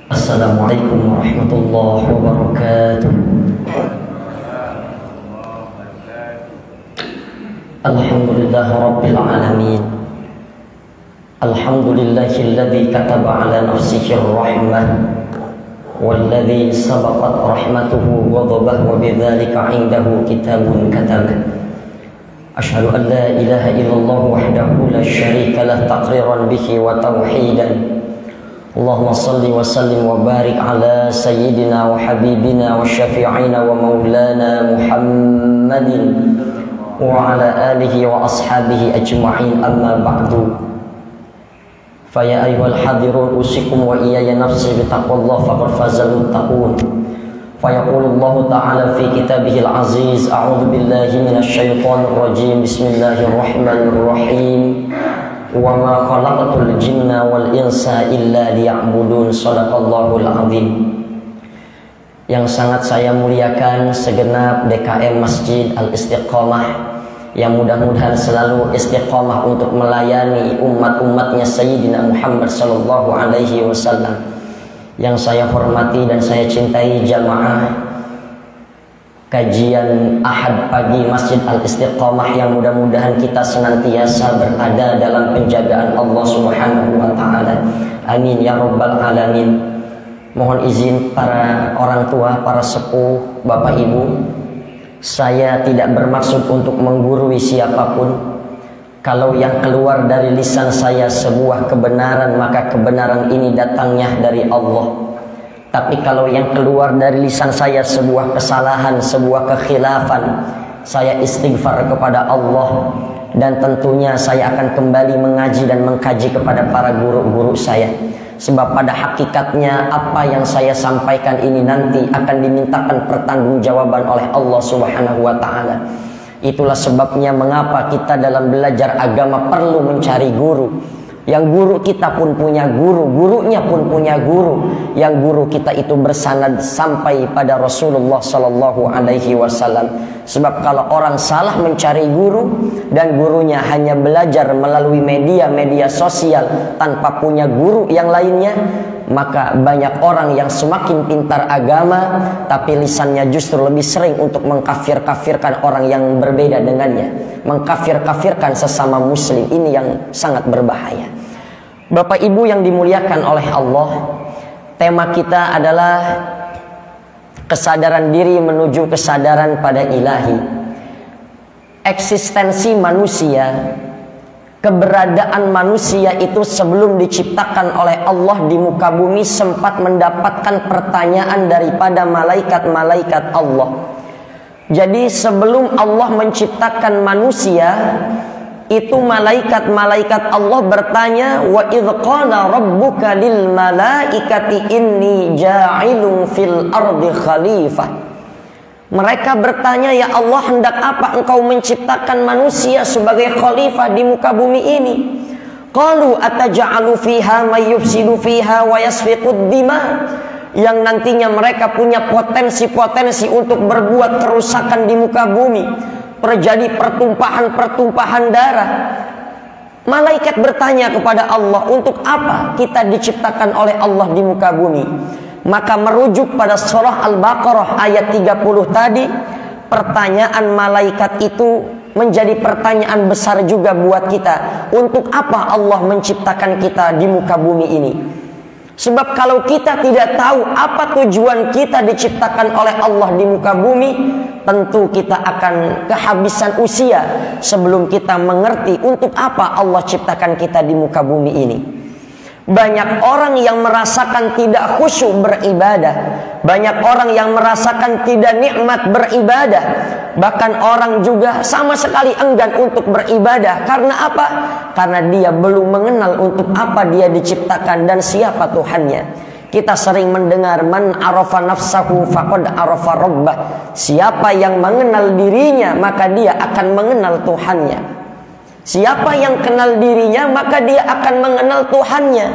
Assalamualaikum warahmatullahi wabarakatuh. Alhamdulillah rabbil alamin. Alhamdulillahilladzi kataba ala nafsihi ar-rahmah walladzi sabaqat rahmatuhu wa ghadabah wa bidzalika 'indahu kitabun katabah. Asyhadu an la ilaha illallah wahdahu la syarika lah taqriran bihi wa tauhidan. Allahumma salli wa sallim wa barik ala sayyidina wa habibina wa syafi'ina wa maulana Muhammadin wa ala alihi wa ashabihi ajma'in, amma ba'du. Faya ayyuhal hadirun usikum wa iyaya nafsi bitaqwallah faqad fazal muttaqun. Fayaqulullahu ta'ala fi kitabihil aziz, a'udzu billahi minasy syaithanir rajim. Bismillahirrahmanirrahim. Wa ma khalaqatul jinna wal insa illa liya'budun. Shadaqallahul azim. Yang sangat saya muliakan segenap DKM Masjid Al-Istiqomah, yang mudah-mudahan selalu istiqomah untuk melayani umat-umatnya Sayyidina Muhammad sallallahu alaihi wasallam. Yang saya hormati dan saya cintai jamaah kajian Ahad pagi Masjid Al-Istiqomah, yang mudah-mudahan kita senantiasa berada dalam penjagaan Allah Subhanahu wa taala. Amin ya rabbal alamin. Mohon izin para orang tua, para sepuh, Bapak Ibu, saya tidak bermaksud untuk menggurui siapapun. Kalau yang keluar dari lisan saya sebuah kebenaran, maka kebenaran ini datangnya dari Allah. Tapi kalau yang keluar dari lisan saya sebuah kesalahan, sebuah kekhilafan, saya istighfar kepada Allah. Dan tentunya saya akan kembali mengaji dan mengkaji kepada para guru-guru saya. Sebab pada hakikatnya apa yang saya sampaikan ini nanti akan dimintakan pertanggungjawaban oleh Allah Subhanahu wa taala. Itulah sebabnya mengapa kita dalam belajar agama perlu mencari guru. Yang guru kita pun punya guru, gurunya pun punya guru. Yang guru kita itu bersanad sampai pada Rasulullah sallallahu alaihi wasallam. Sebab kalau orang salah mencari guru dan gurunya hanya belajar melalui media sosial tanpa punya guru yang lainnya, maka banyak orang yang semakin pintar agama tapi lisannya justru lebih sering untuk mengkafir-kafirkan orang yang berbeda dengannya, mengkafir-kafirkan sesama muslim. Ini yang sangat berbahaya. Bapak Ibu yang dimuliakan oleh Allah, tema kita adalah kesadaran diri menuju kesadaran pada ilahi. Eksistensi manusia, keberadaan manusia itu sebelum diciptakan oleh Allah di muka bumi sempat mendapatkan pertanyaan daripada malaikat-malaikat Allah. Jadi sebelum Allah menciptakan manusia, itu malaikat-malaikat Allah bertanya, wa idh qala rabbuka lil malaikati inni ja'ilun fil ardi khalifah. Mereka bertanya, ya Allah, hendak apa engkau menciptakan manusia sebagai khalifah di muka bumi ini? Qalu ataj'alu fiha may yufsidu fiha wa yasfiqud dima. Yang nantinya mereka punya potensi-potensi untuk berbuat kerusakan di muka bumi, terjadi pertumpahan darah. Malaikat bertanya kepada Allah, untuk apa kita diciptakan oleh Allah di muka bumi? Maka merujuk pada surah Al-Baqarah ayat 30 tadi, pertanyaan malaikat itu menjadi pertanyaan besar juga buat kita. Untuk apa Allah menciptakan kita di muka bumi ini? Sebab kalau kita tidak tahu apa tujuan kita diciptakan oleh Allah di muka bumi, tentu kita akan kehabisan usia sebelum kita mengerti untuk apa Allah ciptakan kita di muka bumi ini. Banyak orang yang merasakan tidak khusyuk beribadah, banyak orang yang merasakan tidak nikmat beribadah, bahkan orang juga sama sekali enggan untuk beribadah. Karena apa? Karena dia belum mengenal untuk apa dia diciptakan dan siapa Tuhannya. Kita sering mendengar man arafa nafsahu faqad arafa rabbah. Siapa yang mengenal dirinya maka dia akan mengenal Tuhannya. Siapa yang kenal dirinya maka dia akan mengenal Tuhannya.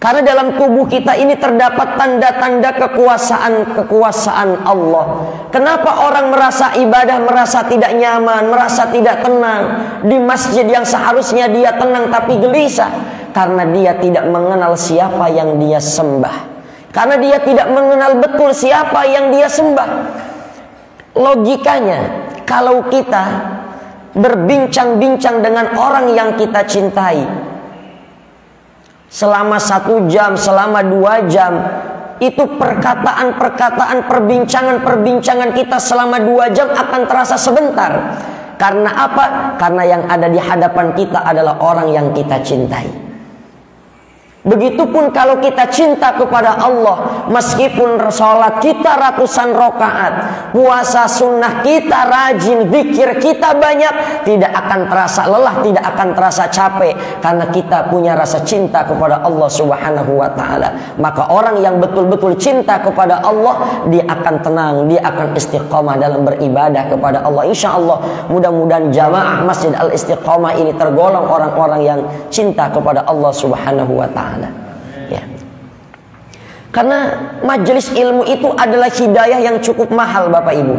Karena dalam tubuh kita ini terdapat tanda-tanda kekuasaan Allah. Kenapa orang merasa ibadah, merasa tidak nyaman, merasa tidak tenang di masjid yang seharusnya dia tenang tapi gelisah? Karena dia tidak mengenal siapa yang dia sembah. Karena dia tidak mengenal betul siapa yang dia sembah. Logikanya, kalau kita berbincang-bincang dengan orang yang kita cintai selama 1 jam, selama 2 jam, itu perkataan-perkataan, perbincangan-perbincangan kita selama 2 jam akan terasa sebentar. Karena apa? Karena yang ada di hadapan kita adalah orang yang kita cintai. Begitupun kalau kita cinta kepada Allah, meskipun sholat kita ratusan rakaat, puasa sunnah kita rajin, zikir kita banyak, tidak akan terasa lelah, tidak akan terasa capek, karena kita punya rasa cinta kepada Allah Subhanahu wa Ta'ala. Maka orang yang betul-betul cinta kepada Allah, dia akan tenang, dia akan istiqamah dalam beribadah kepada Allah. Insya Allah, mudah-mudahan jamaah Masjid Al-Istiqamah ini tergolong orang-orang yang cinta kepada Allah Subhanahu wa Ta'ala. Ya. Karena majelis ilmu itu adalah hidayah yang cukup mahal, Bapak Ibu.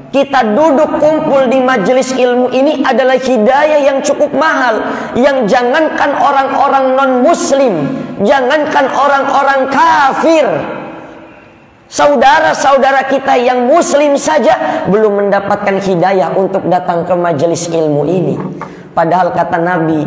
Kita duduk kumpul di majelis ilmu ini adalah hidayah yang cukup mahal, yang jangankan orang-orang non-muslim, jangankan orang-orang kafir, saudara-saudara kita yang muslim saja belum mendapatkan hidayah untuk datang ke majelis ilmu ini. Padahal kata Nabi,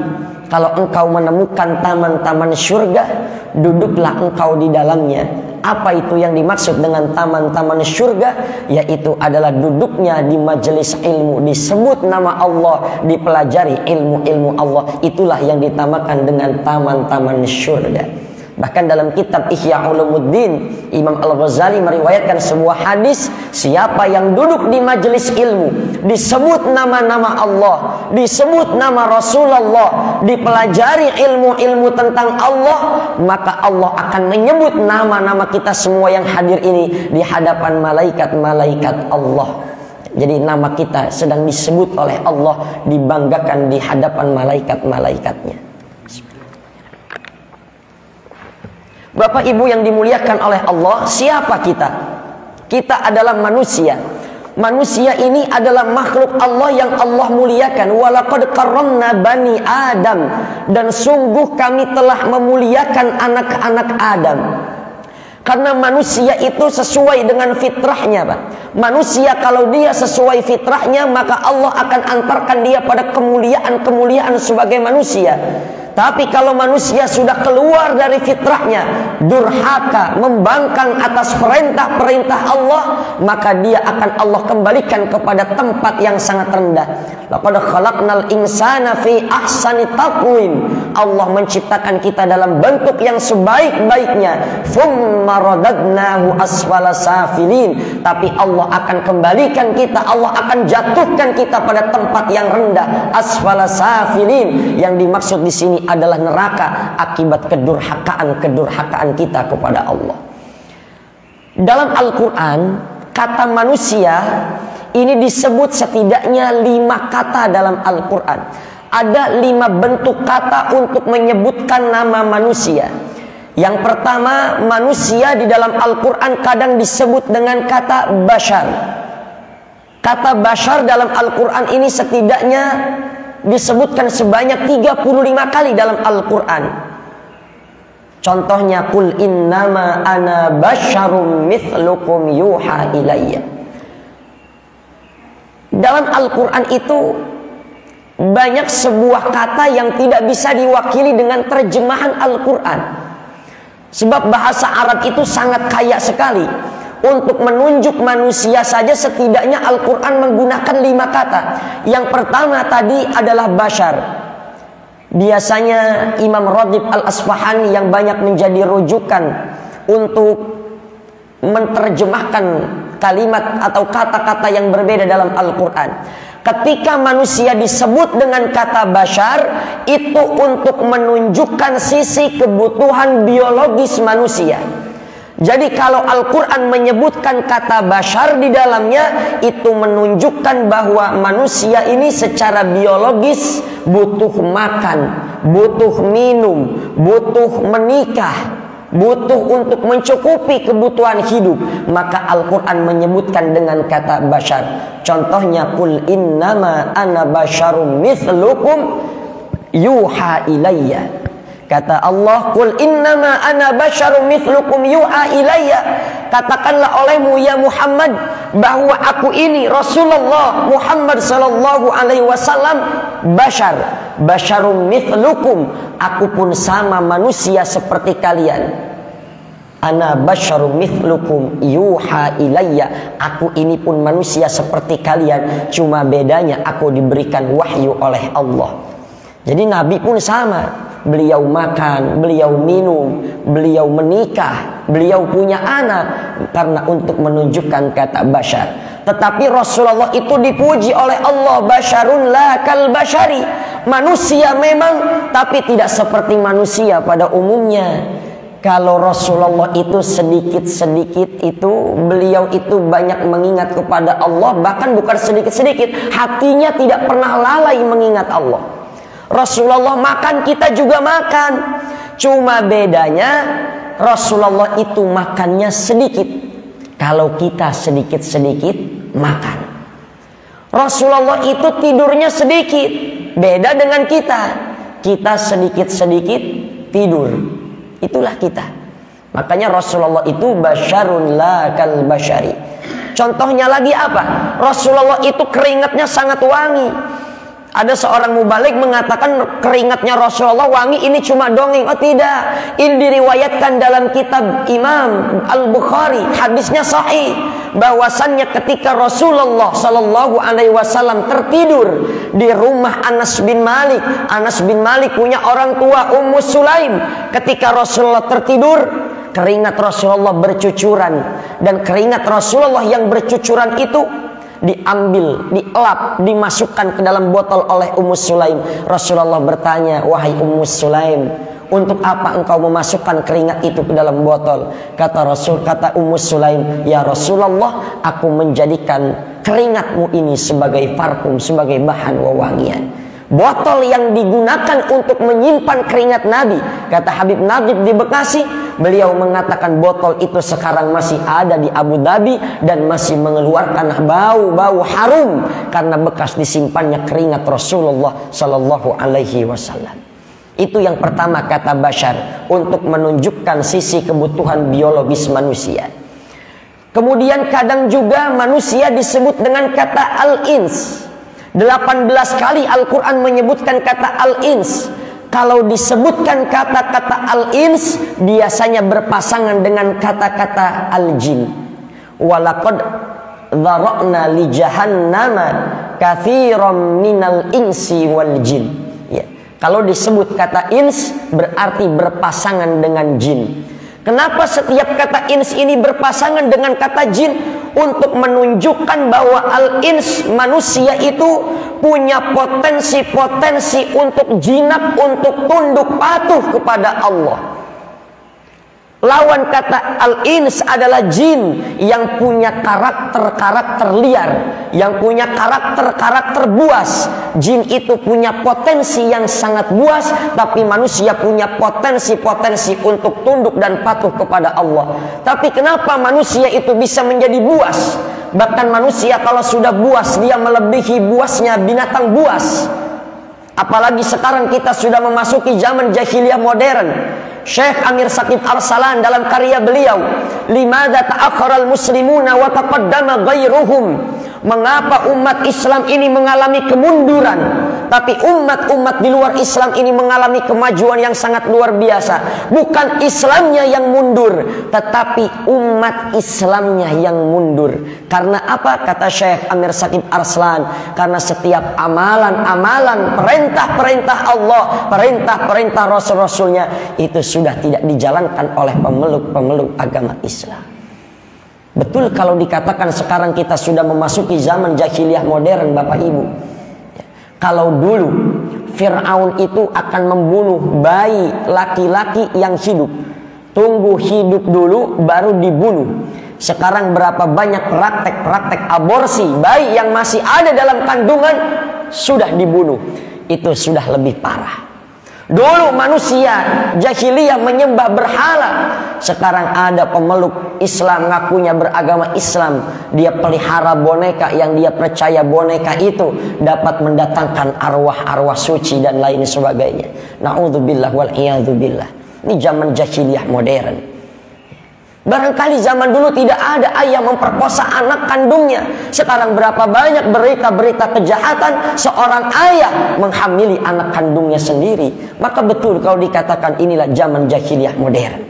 kalau engkau menemukan taman-taman surga, duduklah engkau di dalamnya. Apa itu yang dimaksud dengan taman-taman surga? Yaitu adalah duduknya di majelis ilmu, disebut nama Allah, dipelajari ilmu-ilmu Allah. Itulah yang ditamakan dengan taman-taman surga. Bahkan dalam kitab Ihya Ulumuddin, Imam Al-Ghazali meriwayatkan sebuah hadis, siapa yang duduk di majelis ilmu, disebut nama-nama Allah, disebut nama Rasulullah, dipelajari ilmu-ilmu tentang Allah, maka Allah akan menyebut nama-nama kita semua yang hadir ini di hadapan malaikat-malaikat Allah. Jadi nama kita sedang disebut oleh Allah, dibanggakan di hadapan malaikat-malaikatnya. Bapak Ibu yang dimuliakan oleh Allah, siapa kita? Kita adalah manusia. Manusia ini adalah makhluk Allah yang Allah muliakan. Walaqad karramna bani Adam, dan sungguh kami telah memuliakan anak-anak Adam. Karena manusia itu sesuai dengan fitrahnya, Pak. Manusia kalau dia sesuai fitrahnya, maka Allah akan antarkan dia pada kemuliaan-kemuliaan sebagai manusia. Tapi kalau manusia sudah keluar dari fitrahnya, durhaka, membangkang atas perintah-perintah Allah, maka dia akan Allah kembalikan kepada tempat yang sangat rendah. Laqad khalaqnal insana fi ahsani taqwim. Allah menciptakan kita dalam bentuk yang sebaik-baiknya. Tsumma radadnahu asfala safilin. Tapi Allah akan kembalikan kita, Allah akan jatuhkan kita pada tempat yang rendah, asfala safilin. Yang dimaksud di sini adalah neraka akibat kedurhakaan kita kepada Allah. Dalam Al-Quran, kata manusia ini disebut setidaknya 5 kata dalam Al-Quran. Ada 5 bentuk kata untuk menyebutkan nama manusia. Yang pertama, manusia di dalam Al-Quran kadang disebut dengan kata bashar. Kata bashar dalam Al-Quran ini setidaknya disebutkan sebanyak 35 kali dalam Al-Quran. Contohnya, Qul innama ana basyarum mithlukum yuha ilayya. Dalam Al-Quran itu banyak sebuah kata yang tidak bisa diwakili dengan terjemahan Al-Quran. Sebab bahasa Arab itu sangat kaya sekali. Untuk menunjuk manusia saja setidaknya Al-Quran menggunakan 5 kata. Yang pertama tadi adalah bashar. Biasanya Imam Radib Al-Asfahani yang banyak menjadi rujukan untuk menerjemahkan kalimat atau kata-kata yang berbeda dalam Al-Quran. Ketika manusia disebut dengan kata bashar, itu untuk menunjukkan sisi kebutuhan biologis manusia. Jadi kalau Al-Quran menyebutkan kata bashar di dalamnya, itu menunjukkan bahwa manusia ini secara biologis butuh makan, butuh minum, butuh menikah, butuh untuk mencukupi kebutuhan hidup. Maka Al-Quran menyebutkan dengan kata bashar. Contohnya, Qul innama ana basyarum mithlukum yuha ilayya. Kata Allah, "Qul innama ana basyarum mithlukum yuha ilayya." Katakanlah olehmu ya Muhammad bahwa aku ini Rasulullah Muhammad sallallahu alaihi wasallam basyarum mithlukum. Aku pun sama manusia seperti kalian. Ana basyarum mithlukum yuha ilayya. Aku ini pun manusia seperti kalian, cuma bedanya aku diberikan wahyu oleh Allah. Jadi Nabi pun sama. Beliau makan, beliau minum, beliau menikah, beliau punya anak, karena untuk menunjukkan kata basyar. Tetapi Rasulullah itu dipuji oleh Allah, basyarun la kal basyari. Manusia memang, tapi tidak seperti manusia pada umumnya. Kalau Rasulullah itu sedikit-sedikit itu, beliau itu banyak mengingat kepada Allah. Bahkan bukan sedikit-sedikit, hatinya tidak pernah lalai mengingat Allah. Rasulullah makan, kita juga makan. Cuma bedanya Rasulullah itu makannya sedikit, kalau kita sedikit-sedikit makan. Rasulullah itu tidurnya sedikit, beda dengan kita. Kita sedikit-sedikit tidur. Itulah kita. Makanya Rasulullah itu basyarun la kal basyari. Contohnya lagi apa? Rasulullah itu keringatnya sangat wangi. Ada seorang mubalik mengatakan keringatnya Rasulullah wangi, ini cuma dongeng. Oh tidak, ini diriwayatkan dalam kitab Imam Al-Bukhari, hadisnya sahih, bahwasannya ketika Rasulullah sallallahu alaihi wasallam tertidur di rumah Anas bin Malik. Anas bin Malik punya orang tua Ummu Sulaim. Ketika Rasulullah tertidur, keringat Rasulullah bercucuran, dan keringat Rasulullah yang bercucuran itu diambil, dielap, dimasukkan ke dalam botol oleh Ummu Sulaim. Rasulullah bertanya, "Wahai Ummu Sulaim, untuk apa engkau memasukkan keringat itu ke dalam botol?" Kata Ummu Sulaim, "Ya Rasulullah, aku menjadikan keringatmu ini sebagai parfum, sebagai bahan wewangian." Botol yang digunakan untuk menyimpan keringat Nabi, kata Habib Najib di Bekasi, beliau mengatakan botol itu sekarang masih ada di Abu Dhabi dan masih mengeluarkan bau-bau harum karena bekas disimpannya keringat Rasulullah sallallahu alaihi wasallam. Itu yang pertama kata basyar, untuk menunjukkan sisi kebutuhan biologis manusia. Kemudian kadang juga manusia disebut dengan kata al-ins. 18 kali Al-Quran menyebutkan kata al-ins. Kalau disebutkan kata-kata al-ins, biasanya berpasangan dengan kata-kata al-jin. Walaqad dzara'na li jahannama katsiran minal insi wal jin. Ya. Kalau disebut kata ins, berarti berpasangan dengan jin. Kenapa setiap kata ins ini berpasangan dengan kata jin? Untuk menunjukkan bahwa al-ins, manusia itu punya potensi-potensi untuk jinak, untuk tunduk patuh kepada Allah. Lawan kata al-ins adalah jin yang punya karakter-karakter liar, yang punya karakter-karakter buas. Jin itu punya potensi yang sangat buas, tapi manusia punya potensi-potensi untuk tunduk dan patuh kepada Allah. Tapi kenapa manusia itu bisa menjadi buas? Bahkan manusia kalau sudah buas, dia melebihi buasnya binatang buas. Apalagi sekarang kita sudah memasuki zaman jahiliyah modern. Syekh Amir Saqib Arsalan dalam karya beliau, "Limadza ta'akhkharal muslimuna wa taqaddama ghairuhum?" Mengapa umat Islam ini mengalami kemunduran, tapi umat-umat di luar Islam ini mengalami kemajuan yang sangat luar biasa? Bukan Islamnya yang mundur, tetapi umat Islamnya yang mundur. Karena apa? Kata Syekh Amir Saqib Arslan, karena setiap amalan-amalan, perintah-perintah Allah, perintah-perintah Rasul-Rasulnya itu sudah tidak dijalankan oleh pemeluk-pemeluk agama Islam. Betul kalau dikatakan sekarang kita sudah memasuki zaman jahiliyah modern, Bapak Ibu. Kalau dulu Fir'aun itu akan membunuh bayi laki-laki yang hidup. Tunggu hidup dulu baru dibunuh. Sekarang berapa banyak praktek-praktek aborsi, bayi yang masih ada dalam kandungan sudah dibunuh. Itu sudah lebih parah. Dulu manusia jahiliyah menyembah berhala. Sekarang ada pemeluk Islam, ngakunya beragama Islam, dia pelihara boneka yang dia percaya boneka itu dapat mendatangkan arwah-arwah suci dan lain sebagainya. Na'udzubillah wal iyadzubillah. Ini zaman jahiliyah modern. Barangkali zaman dulu tidak ada ayah memperkosa anak kandungnya. Sekarang berapa banyak berita-berita kejahatan seorang ayah menghamili anak kandungnya sendiri. Maka betul kalau dikatakan inilah zaman jahiliyah modern.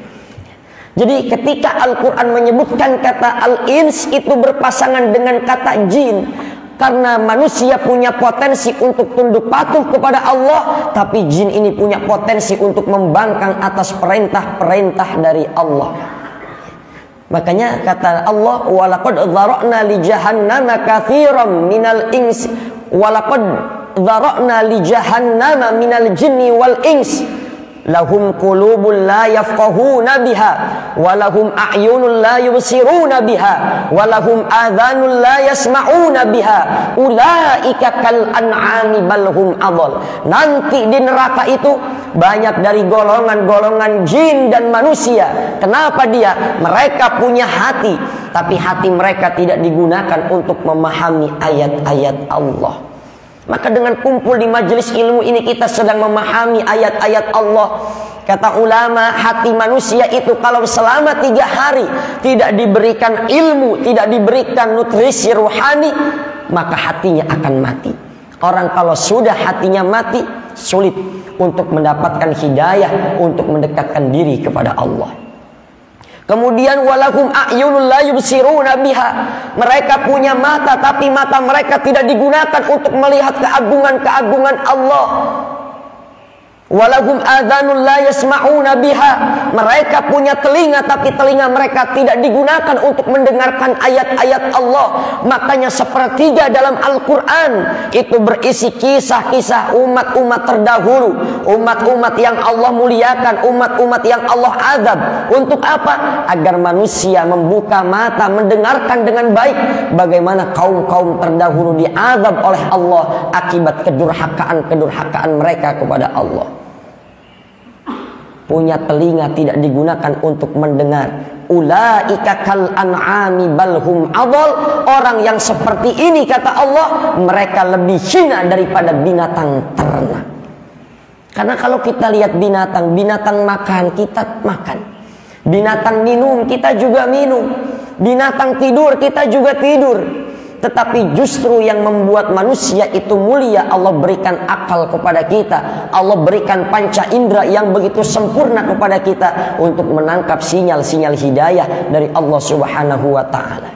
Jadi ketika Al-Quran menyebutkan kata al-ins itu berpasangan dengan kata jin, karena manusia punya potensi untuk tunduk patuh kepada Allah, tapi jin ini punya potensi untuk membangkang atas perintah-perintah dari Allah. Makanya kata Allah, walaqad dzara'na li jahannama katsiran minal ins walaqad dzara'na li jahannama minal jinni wal ins lahum qulubun la yafqahuna biha wa lahum a'yunun la yubsiruna biha wa lahum adhanun la yasma'una biha ulaika kal an'ami bal hum adall. Nanti di neraka itu banyak dari golongan-golongan jin dan manusia. Kenapa dia? Mereka punya hati, tapi hati mereka tidak digunakan untuk memahami ayat-ayat Allah. Maka dengan kumpul di majelis ilmu ini kita sedang memahami ayat-ayat Allah. Kata ulama, hati manusia itu kalau selama 3 hari tidak diberikan ilmu, tidak diberikan nutrisi ruhani, maka hatinya akan mati. Orang kalau sudah hatinya mati, sulit untuk mendapatkan hidayah, untuk mendekatkan diri kepada Allah. Kemudian walahum a'yunul la yubsiruna biha. Mereka punya mata, tapi mata mereka tidak digunakan untuk melihat keagungan-keagungan Allah. Walahum adhanul la yasma'una biha. Mereka punya telinga, tapi telinga mereka tidak digunakan untuk mendengarkan ayat-ayat Allah. Makanya sepertiga dalam Al-Quran itu berisi kisah-kisah umat-umat terdahulu, umat-umat yang Allah muliakan, umat-umat yang Allah azab. Untuk apa? Agar manusia membuka mata, mendengarkan dengan baik bagaimana kaum-kaum terdahulu diazab oleh Allah akibat kedurhakaan mereka kepada Allah. Punya telinga tidak digunakan untuk mendengar. Ulaika kal an'ami bal hum adall. Orang yang seperti ini kata Allah, mereka lebih hina daripada binatang ternak. Karena kalau kita lihat binatang makan, kita makan. Binatang minum, kita juga minum. Binatang tidur, kita juga tidur. Tetapi justru yang membuat manusia itu mulia, Allah berikan akal kepada kita, Allah berikan panca indera yang begitu sempurna kepada kita untuk menangkap sinyal-sinyal hidayah dari Allah Subhanahu wa ta'ala.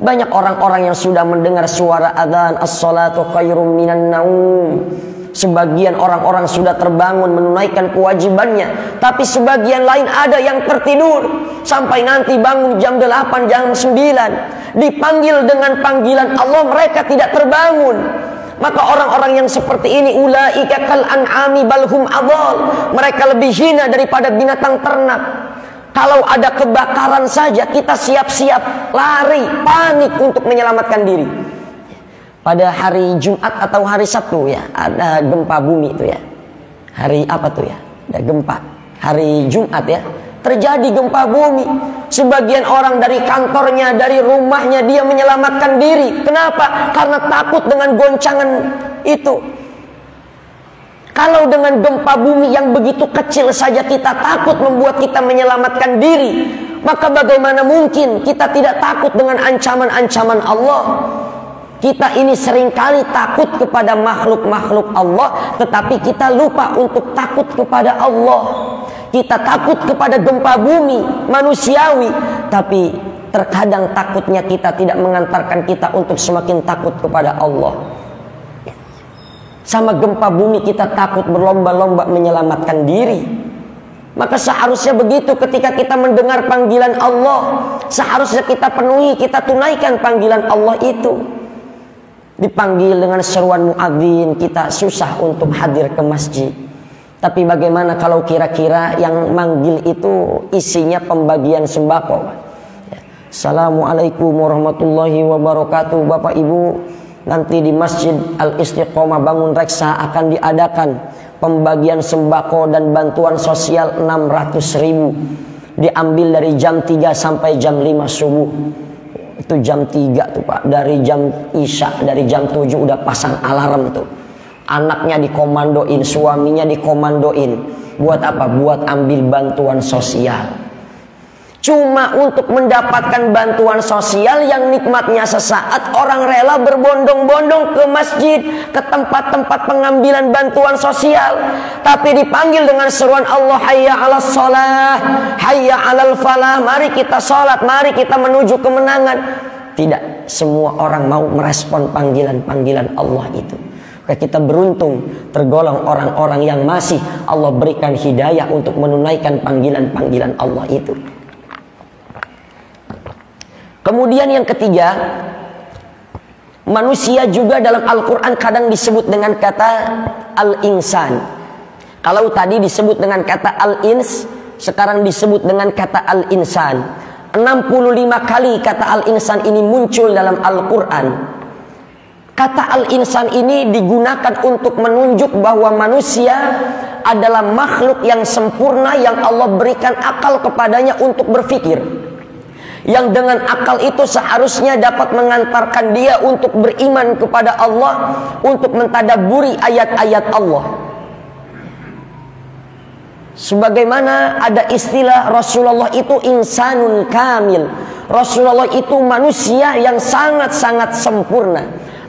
Banyak orang-orang yang sudah mendengar suara adzan as-salatu khairum minan naum. Sebagian orang-orang sudah terbangun menunaikan kewajibannya, tapi sebagian lain ada yang tertidur sampai nanti bangun jam 8, jam 9. Dipanggil dengan panggilan Allah, mereka tidak terbangun. Maka orang-orang yang seperti ini, ulaika kal an'ami bal hum adall. Mereka lebih hina daripada binatang ternak. Kalau ada kebakaran saja kita siap-siap lari, panik untuk menyelamatkan diri. Pada hari Jumat atau hari Sabtu ya, ada gempa bumi itu ya. Hari apa tuh ya? Ada gempa. Hari Jumat ya, terjadi gempa bumi. Sebagian orang dari kantornya, dari rumahnya dia menyelamatkan diri. Kenapa? Karena takut dengan goncangan itu. Kalau dengan gempa bumi yang begitu kecil saja kita takut membuat kita menyelamatkan diri, maka bagaimana mungkin kita tidak takut dengan ancaman-ancaman Allah? Kita ini seringkali takut kepada makhluk-makhluk Allah, tetapi kita lupa untuk takut kepada Allah. Kita takut kepada gempa bumi manusiawi, tapi terkadang takutnya kita tidak mengantarkan kita untuk semakin takut kepada Allah. Sama gempa bumi kita takut berlomba-lomba menyelamatkan diri. Maka seharusnya begitu ketika kita mendengar panggilan Allah, seharusnya kita penuhi, kita tunaikan panggilan Allah itu. Dipanggil dengan seruan muadzin, kita susah untuk hadir ke masjid. Tapi bagaimana kalau kira-kira yang manggil itu isinya pembagian sembako? Assalamualaikum warahmatullahi wabarakatuh. Bapak Ibu, nanti di Masjid Al-Istiqomah Bangun Reksa akan diadakan pembagian sembako dan bantuan sosial 600.000. diambil dari jam 3 sampai jam 5 subuh. Itu jam 3 tuh Pak. Dari jam Isya, dari jam 7 udah pasang alarm tuh. Anaknya dikomandoin, suaminya dikomandoin. Buat apa? Buat ambil bantuan sosial. Cuma untuk mendapatkan bantuan sosial yang nikmatnya sesaat, orang rela berbondong-bondong ke masjid, ke tempat-tempat pengambilan bantuan sosial. Tapi dipanggil dengan seruan Allah, hayya 'alas shalah, hayya 'alal falah, mari kita sholat, mari kita menuju kemenangan. Tidak semua orang mau merespon panggilan-panggilan Allah itu. Kita beruntung tergolong orang-orang yang masih Allah berikan hidayah untuk menunaikan panggilan-panggilan Allah itu. Kemudian yang ketiga, manusia juga dalam Al-Quran kadang disebut dengan kata al-insan. Kalau tadi disebut dengan kata al-ins, sekarang disebut dengan kata al-insan. 65 kali kata al-insan ini muncul dalam Al-Quran. Kata al-insan ini digunakan untuk menunjuk bahwa manusia adalah makhluk yang sempurna yang Allah berikan akal kepadanya untuk berpikir. Yang dengan akal itu seharusnya dapat mengantarkan dia untuk beriman kepada Allah, untuk mentadabburi ayat-ayat Allah. Sebagaimana ada istilah Rasulullah itu insanun kamil. Rasulullah itu manusia yang sangat-sangat sempurna.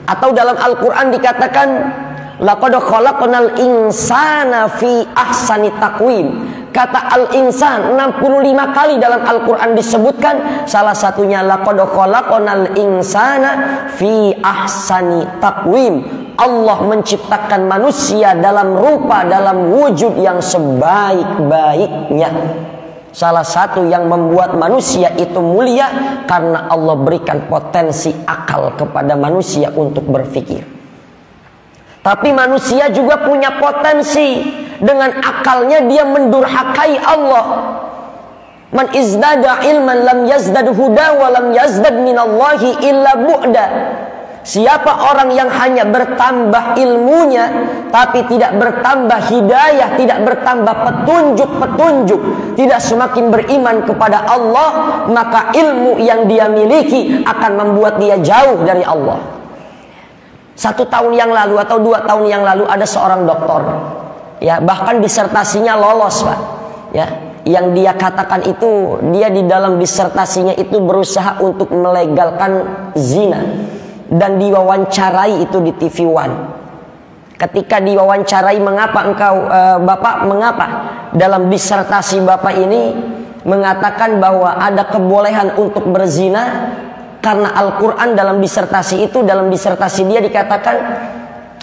Atau dalam Al-Quran dikatakan laqad khalaqnal insana fi ahsani taqwim. Kata al-insan 65 kali dalam Al-Quran disebutkan. Salah satunya laqad khalaqnal insana fi ahsani taqwim. Allah menciptakan manusia dalam rupa, dalam wujud yang sebaik-baiknya. Salah satu yang membuat manusia itu mulia karena Allah berikan potensi akal kepada manusia untuk berpikir. Tapi manusia juga punya potensi. Dengan akalnya dia mendurhakai Allah. Man izdada ilman lam yazdad huda wa lam yazdad minallahi illa bu'da. Siapa orang yang hanya bertambah ilmunya tapi tidak bertambah hidayah, tidak bertambah petunjuk-petunjuk, tidak semakin beriman kepada Allah, maka ilmu yang dia miliki akan membuat dia jauh dari Allah. 1 tahun yang lalu atau 2 tahun yang lalu ada seorang doktor, ya, bahkan disertasinya lolos, Pak. Ya, yang dia katakan itu, dia di dalam disertasinya itu berusaha untuk melegalkan zina. Dan diwawancarai itu di TV One. Ketika diwawancarai, mengapa engkau Bapak, mengapa dalam disertasi Bapak ini mengatakan bahwa ada kebolehan untuk berzina? Karena Al-Quran dalam disertasi itu, dalam disertasi dia dikatakan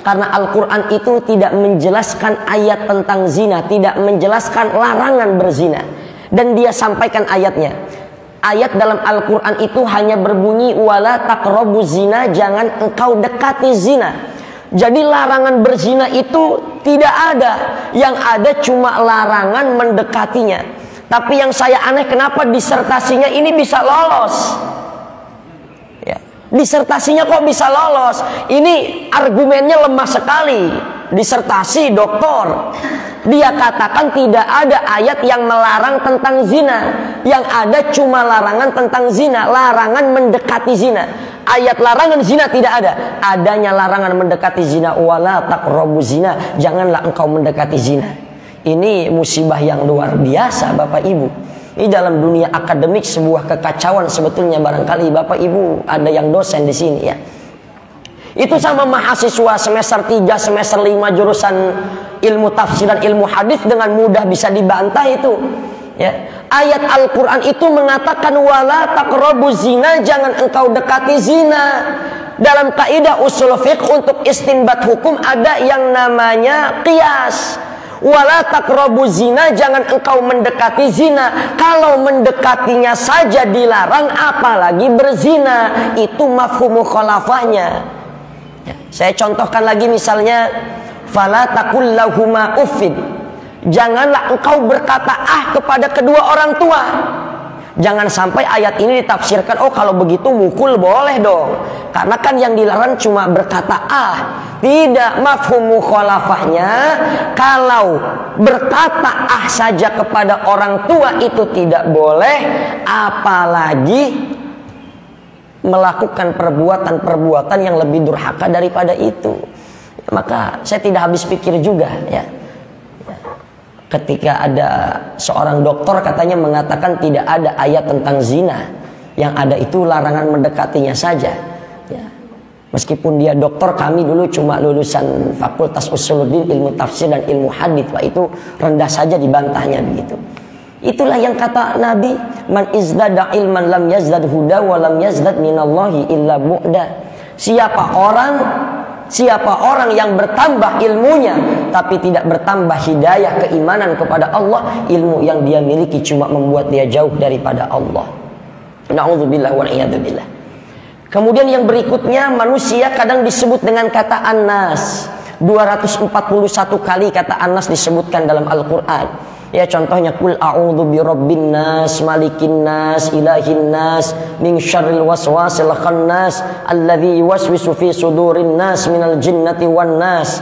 karena Al-Quran itu tidak menjelaskan ayat tentang zina, tidak menjelaskan larangan berzina. Dan dia sampaikan ayatnya. Ayat dalam Al-Quran itu hanya berbunyi wala taqrabu zina, jangan engkau dekati zina. Jadi larangan berzina itu tidak ada. Yang ada cuma larangan mendekatinya. Tapi yang saya aneh, kenapa disertasinya ini bisa lolos? Ya, disertasinya kok bisa lolos? Ini argumennya lemah sekali. Disertasi doktor, dia katakan tidak ada ayat yang melarang tentang zina. Yang ada cuma larangan tentang zina, larangan mendekati zina. Ayat larangan zina tidak ada. Adanya larangan mendekati zina, wala taqrabu zina, janganlah engkau mendekati zina. Ini musibah yang luar biasa, Bapak Ibu. Ini dalam dunia akademik sebuah kekacauan sebetulnya. Barangkali Bapak Ibu ada yang dosen di sini, ya. Itu sama mahasiswa semester 3, semester 5 jurusan ilmu tafsir dan ilmu hadis dengan mudah bisa dibantah itu. Ya. Ayat Al-Quran itu mengatakan wala taqrabu zina, jangan engkau dekati zina. Dalam kaidah usul fiqh untuk istinbat hukum ada yang namanya qiyas. Wala taqrabu zina, jangan engkau mendekati zina. Kalau mendekatinya saja dilarang, apalagi berzina. Itu mafhum mukhalafahnya. Ya, saya contohkan lagi misalnya fala taqul lahuma uffin, janganlah engkau berkata kepada kedua orang tua. Jangan sampai ayat ini ditafsirkan, oh kalau begitu mukul boleh dong. Karena kan yang dilarang cuma berkata ah. Tidak, mafhum mukhalafahnya, kalau berkata ah saja kepada orang tua itu tidak boleh, apalagi melakukan perbuatan-perbuatan yang lebih durhaka daripada itu. Maka saya tidak habis pikir juga ya. Ketika ada seorang dokter katanya mengatakan tidak ada ayat tentang zina, yang ada itu larangan mendekatinya saja. Ya. Meskipun dia dokter, kami dulu cuma lulusan Fakultas Usuluddin, ilmu tafsir dan ilmu hadits, Pak, itu rendah saja dibantahnya begitu. Itulah yang kata Nabi, man izdada ilman lam yazdad huda wa lam yazdad minallahi illa bu'da. Siapa orang yang bertambah ilmunya tapi tidak bertambah hidayah keimanan kepada Allah, ilmu yang dia miliki cuma membuat dia jauh daripada Allah. Na'udzubillah wa na'iyadzubillah. Kemudian yang berikutnya, manusia kadang disebut dengan kata An-Nas. 241 kali kata An-Nas disebutkan dalam Al-Quran. Ya, contohnya kul a'udzu birabbin nas, malikin nas, ilahin nas, min syarril waswasil khannas, alladzi yuwaswisu fi sudurin nas minal jinnati wan nas.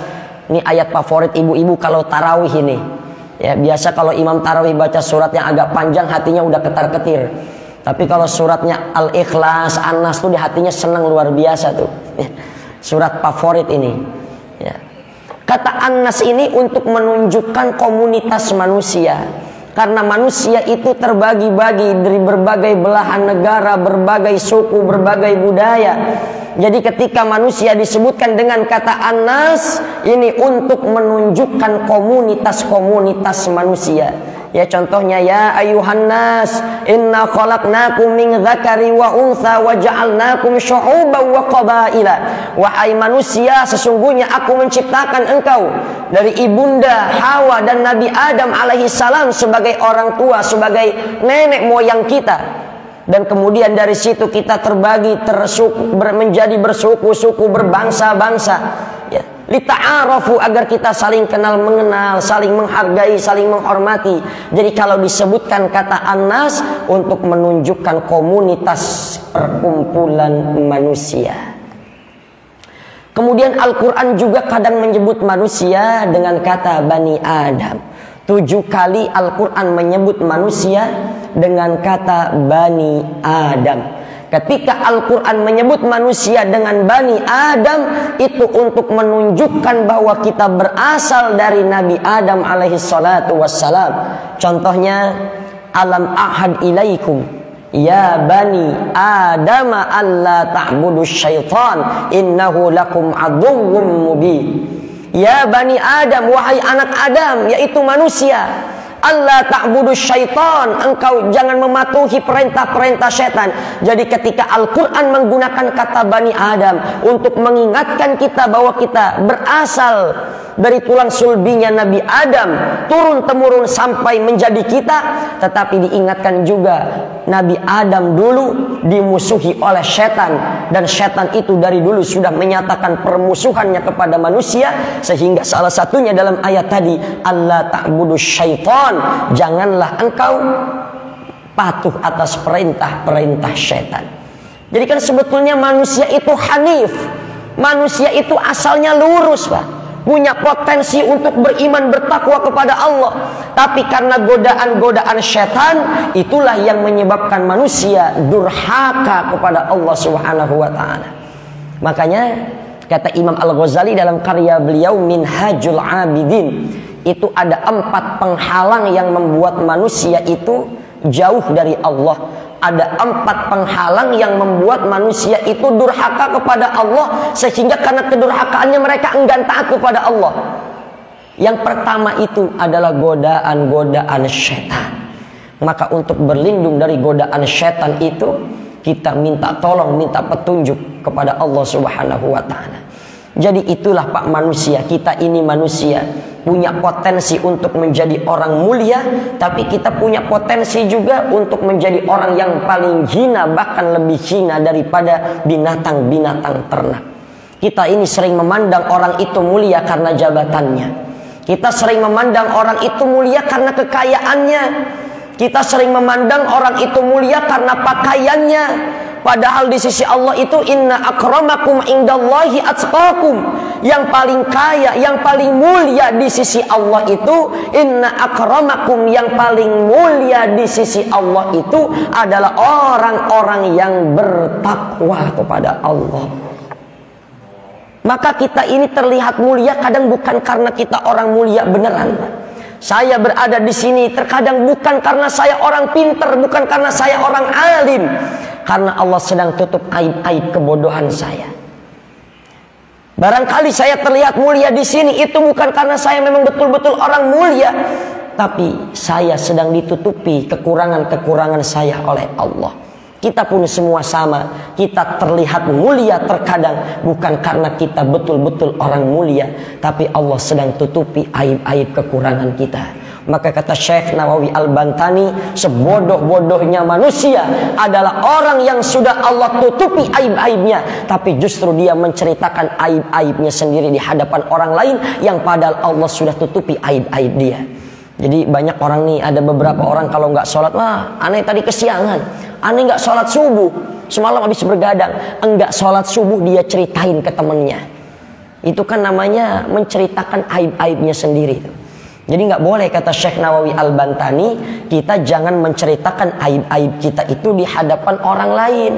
Ini ayat favorit ibu-ibu kalau tarawih ini. Ya, biasa kalau imam tarawih baca surat yang agak panjang hatinya udah ketar-ketir. Tapi kalau suratnya Al-Ikhlas, An-Nas tuh di hatinya senang luar biasa tuh. Ya, surat favorit ini. Ya. Kata An-Nas ini untuk menunjukkan komunitas manusia. Karena manusia itu terbagi-bagi dari berbagai belahan negara, berbagai suku, berbagai budaya. Jadi ketika manusia disebutkan dengan kata An-Nas, ini untuk menunjukkan komunitas-komunitas manusia. Ya, contohnya ya ayuhan nas inna khalaqnakum min dzakari wa untha wa ja'alnakum syu'uban wa qabaila. Wahai manusia, sesungguhnya aku menciptakan engkau dari ibunda Hawa dan Nabi Adam alaihi salam sebagai orang tua, sebagai nenek moyang kita. Dan kemudian dari situ kita terbagi menjadi bersuku-suku, berbangsa-bangsa. Ya, lita'arafu, agar kita saling kenal mengenal, saling menghargai, saling menghormati. Jadi kalau disebutkan kata An-Nas untuk menunjukkan komunitas perkumpulan manusia. Kemudian Al-Quran juga kadang menyebut manusia dengan kata Bani Adam. 7 kali Al-Quran menyebut manusia dengan kata Bani Adam. Ketika Al-Quran menyebut manusia dengan Bani Adam, itu untuk menunjukkan bahwa kita berasal dari Nabi Adam alaihi salatu wassalam. Contohnya, alam ahad ilaikum ya Bani Adam alla ta'budu syaitan innahu lakum aduwwum mubin. Ya Bani Adam, wahai anak Adam, yaitu manusia, Allah ta'budu syaitan, engkau jangan mematuhi perintah-perintah syaitan. Jadi ketika Al-Quran menggunakan kata Bani Adam untuk mengingatkan kita bahwa kita berasal dari tulang sulbinya Nabi Adam, turun-temurun sampai menjadi kita, tetapi diingatkan juga Nabi Adam dulu dimusuhi oleh syaitan, dan syaitan itu dari dulu sudah menyatakan permusuhannya kepada manusia, sehingga salah satunya dalam ayat tadi, Allah ta'budu syaitan, janganlah engkau patuh atas perintah-perintah syaitan. Jadi kan sebetulnya manusia itu hanif, manusia itu asalnya lurus, Pak, punya potensi untuk beriman, bertakwa kepada Allah. Tapi karena godaan-godaan syaitan, itulah yang menyebabkan manusia durhaka kepada Allah Subhanahu wa ta'ala. Makanya kata Imam Al-Ghazali dalam karya beliau Minhajul Abidin, itu ada 4 penghalang yang membuat manusia itu jauh dari Allah. Ada 4 penghalang yang membuat manusia itu durhaka kepada Allah, sehingga karena kedurhakaannya mereka enggan taat kepada Allah. Yang pertama itu adalah godaan-godaan syaitan. Maka untuk berlindung dari godaan syaitan itu, kita minta tolong, minta petunjuk kepada Allah Subhanahu wa ta'ala. Jadi itulah Pak manusia, kita ini manusia punya potensi untuk menjadi orang mulia, tapi kita punya potensi juga untuk menjadi orang yang paling hina, bahkan lebih hina daripada binatang-binatang ternak. Kita ini sering memandang orang itu mulia karena jabatannya. Kita sering memandang orang itu mulia karena kekayaannya. Kita sering memandang orang itu mulia karena pakaiannya. Padahal di sisi Allah itu inna akramakum indallahi atqakum. Yang paling kaya, yang paling mulia di sisi Allah itu inna akramakum, yang paling mulia di sisi Allah itu adalah orang-orang yang bertakwa kepada Allah. Maka kita ini terlihat mulia kadang bukan karena kita orang mulia beneran. Saya berada di sini terkadang bukan karena saya orang pintar, bukan karena saya orang alim, karena Allah sedang tutup aib-aib kebodohan saya. Barangkali saya terlihat mulia di sini itu bukan karena saya memang betul-betul orang mulia, tapi saya sedang ditutupi kekurangan-kekurangan saya oleh Allah. Kita pun semua sama. Kita terlihat mulia terkadang bukan karena kita betul-betul orang mulia, tapi Allah sedang tutupi aib-aib kekurangan kita. Maka kata Syekh Nawawi Al-Bantani, sebodoh-bodohnya manusia adalah orang yang sudah Allah tutupi aib-aibnya, tapi justru dia menceritakan aib-aibnya sendiri di hadapan orang lain, yang padahal Allah sudah tutupi aib-aib dia. Jadi banyak orang nih, ada beberapa orang kalau nggak sholat, wah aneh tadi kesiangan, aneh nggak sholat subuh, semalam habis bergadang. Enggak sholat subuh dia ceritain ke temennya. Itu kan namanya menceritakan aib-aibnya sendiri. Jadi nggak boleh, kata Syekh Nawawi Al-Bantani, kita jangan menceritakan aib-aib kita itu di hadapan orang lain.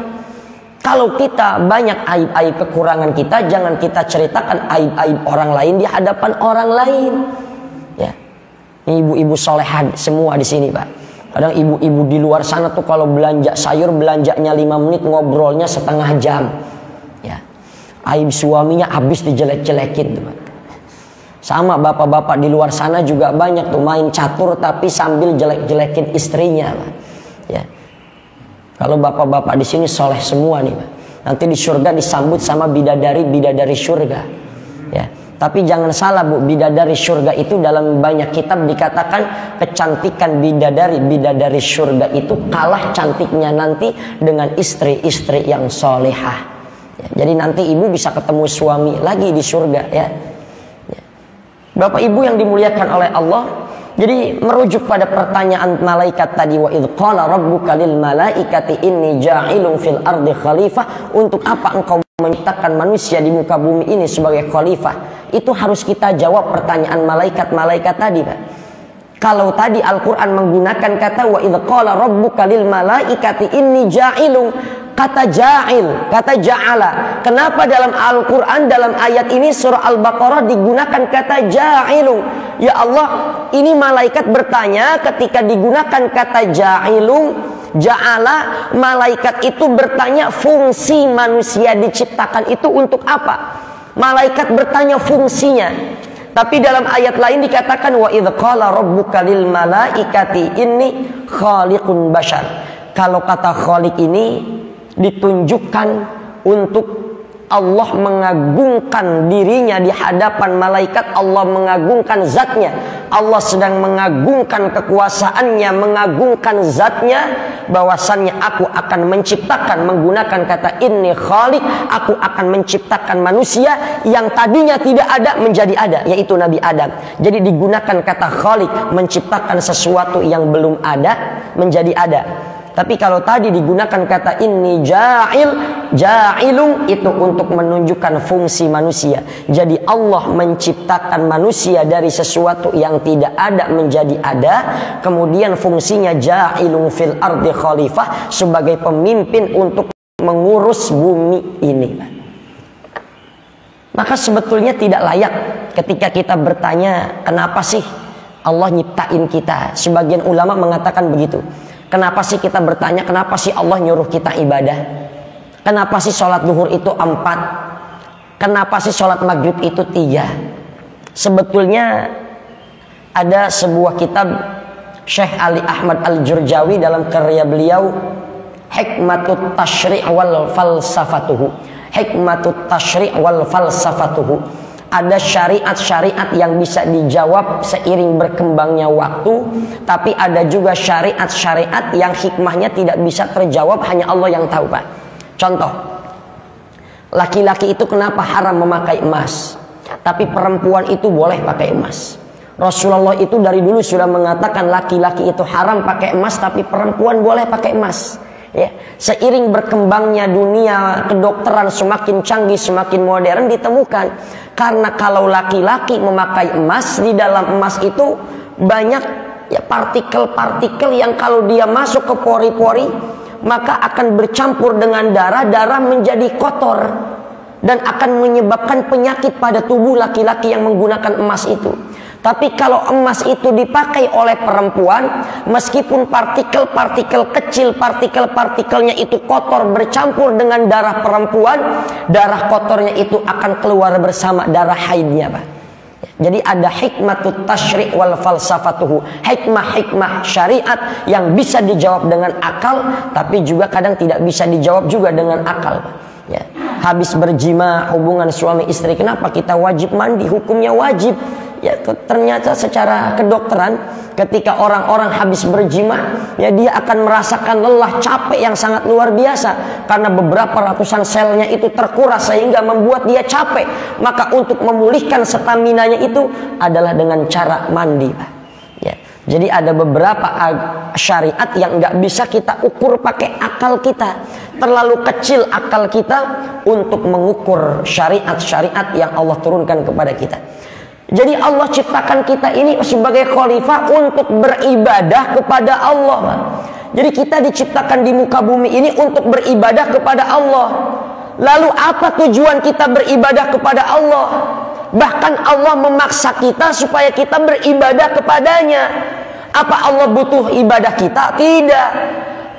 Kalau kita banyak aib-aib kekurangan kita, jangan kita ceritakan aib-aib orang lain di hadapan orang lain. Ya. Ibu-ibu solehan semua di sini, Pak. Kadang ibu-ibu di luar sana tuh kalau belanja sayur, belanjanya 5 menit, ngobrolnya setengah jam. Ya. Aib suaminya habis dijelek-jelekin tuh, Pak. Sama bapak-bapak di luar sana juga banyak tuh main catur tapi sambil jelek-jelekin istrinya, Pak. Ya. Kalau bapak-bapak di sini soleh semua nih, Pak. Nanti di surga disambut sama bidadari-bidadari surga. Ya. Tapi jangan salah, Bu, bidadari surga itu dalam banyak kitab dikatakan kecantikan bidadari surga itu kalah cantiknya nanti dengan istri-istri yang solehah. Ya, jadi nanti ibu bisa ketemu suami lagi di surga, ya. Ya. Bapak ibu yang dimuliakan oleh Allah, jadi merujuk pada pertanyaan malaikat tadi, wa idh qala rabbuka lil malaikati inni ja'ilun fil ardi khalifah, untuk apa engkau menciptakan manusia di muka bumi ini sebagai khalifah? Itu harus kita jawab pertanyaan malaikat-malaikat tadi, Pak. Kalau tadi Al-Quran menggunakan kata wa idh qala rabbuka lil malaikati inni ja'ilun, kata ja'il, kata ja'ala. Kenapa dalam Al-Quran dalam ayat ini surah Al-Baqarah digunakan kata ja'ilun? Ya Allah, ini malaikat bertanya ketika digunakan kata ja'ilun, ja'ala, malaikat itu bertanya fungsi manusia diciptakan itu untuk apa? Malaikat bertanya fungsinya. Tapi dalam ayat lain dikatakan wa idh qala rabbuka lil malaikati inni khaliqun bashar. Kalau kata khaliq ini ditunjukkan untuk Allah mengagungkan dirinya di hadapan malaikat. Allah mengagungkan zatnya. Allah sedang mengagungkan kekuasaannya, mengagungkan zatnya, bahwasannya aku akan menciptakan, menggunakan kata inni khaliq, aku akan menciptakan manusia yang tadinya tidak ada menjadi ada, yaitu Nabi Adam. Jadi digunakan kata khaliq, menciptakan sesuatu yang belum ada menjadi ada. Tapi kalau tadi digunakan kata inni ja'ilun, itu untuk menunjukkan fungsi manusia. Jadi Allah menciptakan manusia dari sesuatu yang tidak ada menjadi ada. Kemudian fungsinya ja'ilun fil ardi khalifah, sebagai pemimpin untuk mengurus bumi ini. Maka sebetulnya tidak layak ketika kita bertanya, kenapa sih Allah nyiptain kita? Sebagian ulama mengatakan begitu. Kenapa sih kita bertanya, kenapa sih Allah nyuruh kita ibadah? Kenapa sih sholat duhur itu 4? Kenapa sih sholat maghrib itu 3? Sebetulnya ada sebuah kitab Syekh Ali Ahmad Al-Jurjawi dalam karya beliau Hikmatut Tashri' wal Falsafatuhu. Hikmatut Tashri' wal Falsafatuhu. Ada syariat-syariat yang bisa dijawab seiring berkembangnya waktu, tapi ada juga syariat-syariat yang hikmahnya tidak bisa terjawab, hanya Allah yang tahu, Pak. Contoh, laki-laki itu kenapa haram memakai emas, tapi perempuan itu boleh pakai emas. Rasulullah itu dari dulu sudah mengatakan laki-laki itu haram pakai emas, tapi perempuan boleh pakai emas. Ya, seiring berkembangnya dunia kedokteran semakin canggih, semakin modern, ditemukan karena kalau laki-laki memakai emas, di dalam emas itu banyak ya partikel-partikel yang kalau dia masuk ke pori-pori maka akan bercampur dengan darah, darah menjadi kotor dan akan menyebabkan penyakit pada tubuh laki-laki yang menggunakan emas itu. Tapi kalau emas itu dipakai oleh perempuan, meskipun partikel-partikel kecil, partikelnya itu kotor bercampur dengan darah perempuan, darah kotornya itu akan keluar bersama darah haidnya, Pak. Jadi ada hikmatut tasyri' wal falsafatuhu, hikmah-hikmah syariat yang bisa dijawab dengan akal, tapi juga kadang tidak bisa dijawab juga dengan akal, Pak. Ya. Habis berjima hubungan suami istri, kenapa kita wajib mandi? Hukumnya wajib. Ya, ternyata secara kedokteran ketika orang-orang habis berjima, ya dia akan merasakan lelah, capek yang sangat luar biasa karena beberapa ratusan selnya itu terkuras sehingga membuat dia capek. Maka untuk memulihkan staminanya itu adalah dengan cara mandi, Pak. Ya. Jadi ada beberapa syariat yang nggak bisa kita ukur pakai akal kita. Terlalu kecil akal kita untuk mengukur syariat-syariat yang Allah turunkan kepada kita. Jadi Allah ciptakan kita ini sebagai khalifah untuk beribadah kepada Allah, Pak. Jadi kita diciptakan di muka bumi ini untuk beribadah kepada Allah. Lalu apa tujuan kita beribadah kepada Allah? Bahkan Allah memaksa kita supaya kita beribadah kepadanya. Apa Allah butuh ibadah kita? Tidak.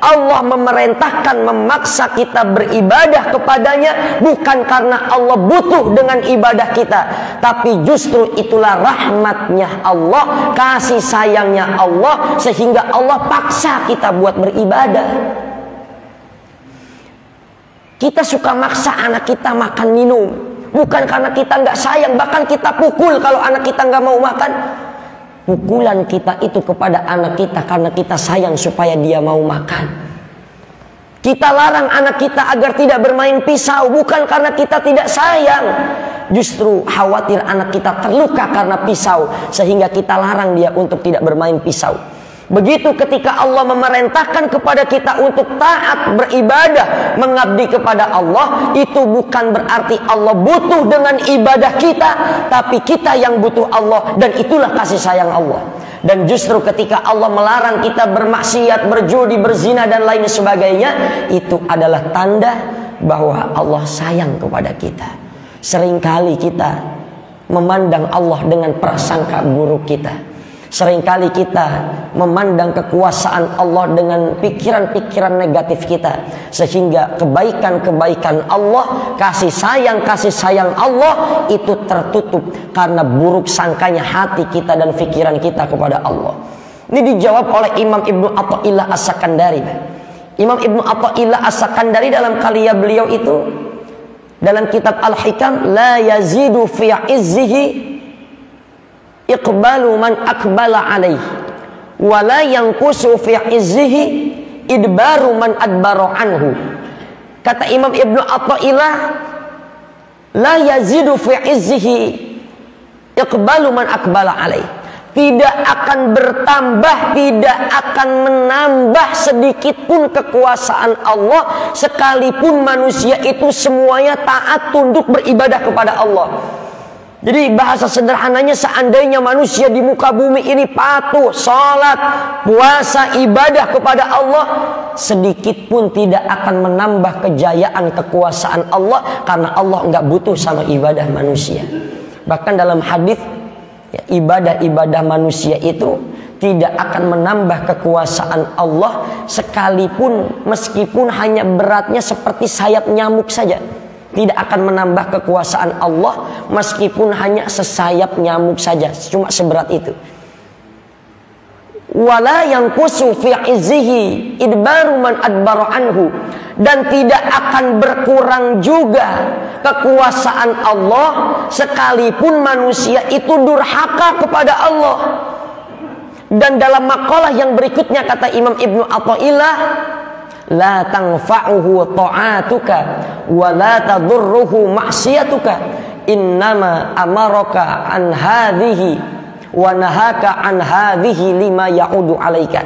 Allah memerintahkan, memaksa kita beribadah kepadanya bukan karena Allah butuh dengan ibadah kita, tapi justru itulah rahmatnya Allah, kasih sayangnya Allah, sehingga Allah paksa kita buat beribadah. Kita suka maksa anak kita makan minum bukan karena kita nggak sayang, bahkan kita pukul kalau anak kita nggak mau makan. Pukulan kita itu kepada anak kita karena kita sayang supaya dia mau makan. Kita larang anak kita agar tidak bermain pisau bukan karena kita tidak sayang. Justru khawatir anak kita terluka karena pisau, sehingga kita larang dia untuk tidak bermain pisau. Begitu ketika Allah memerintahkan kepada kita untuk taat, beribadah, mengabdi kepada Allah, itu bukan berarti Allah butuh dengan ibadah kita, tapi kita yang butuh Allah, dan itulah kasih sayang Allah. Dan justru ketika Allah melarang kita bermaksiat, berjudi, berzina dan lain sebagainya, itu adalah tanda bahwa Allah sayang kepada kita. Seringkali kita memandang Allah dengan prasangka buruk kita. Seringkali kita memandang kekuasaan Allah dengan pikiran-pikiran negatif kita, sehingga kebaikan-kebaikan Allah, kasih sayang Allah itu tertutup karena buruk sangkanya hati kita dan pikiran kita kepada Allah. Ini dijawab oleh Imam Ibnu Athaillah As-Sakandari. Imam Ibnu Athaillah As-Sakandari dalam karya beliau itu, dalam kitab Al-Hikam, la yazidu fi izzihi iqbalu man akbala alaih wa la yanqusu fi izzihi idbaru man adbara anhu. Kata Imam Ibnu Athaillah, la yazidu fi izzihi iqbalu man akbala alaih. Tidak akan bertambah, tidak akan menambah sedikit pun kekuasaan Allah sekalipun manusia itu semuanya taat, tunduk, beribadah kepada Allah. Jadi bahasa sederhananya, seandainya manusia di muka bumi ini patuh, sholat, puasa, ibadah kepada Allah, sedikit pun tidak akan menambah kejayaan kekuasaan Allah, karena Allah nggak butuh sama ibadah manusia. Bahkan dalam hadis, ya, ibadah-ibadah manusia itu tidak akan menambah kekuasaan Allah sekalipun, meskipun hanya beratnya seperti sayap nyamuk saja. Tidak akan menambah kekuasaan Allah meskipun hanya sesayap nyamuk saja, cuma seberat itu. Wala yanqusu fi izzihi idbaru man adbara anhu, dan tidak akan berkurang juga kekuasaan Allah sekalipun manusia itu durhaka kepada Allah. Dan dalam makalah yang berikutnya kata Imam Ibnu Athaillah, la tanfa'uhu ta'atuka wa la tadurruhu ma'siyatuka innama amaraka an hadhihi wa nahaka an hadhihi lima ya'udu 'alaika.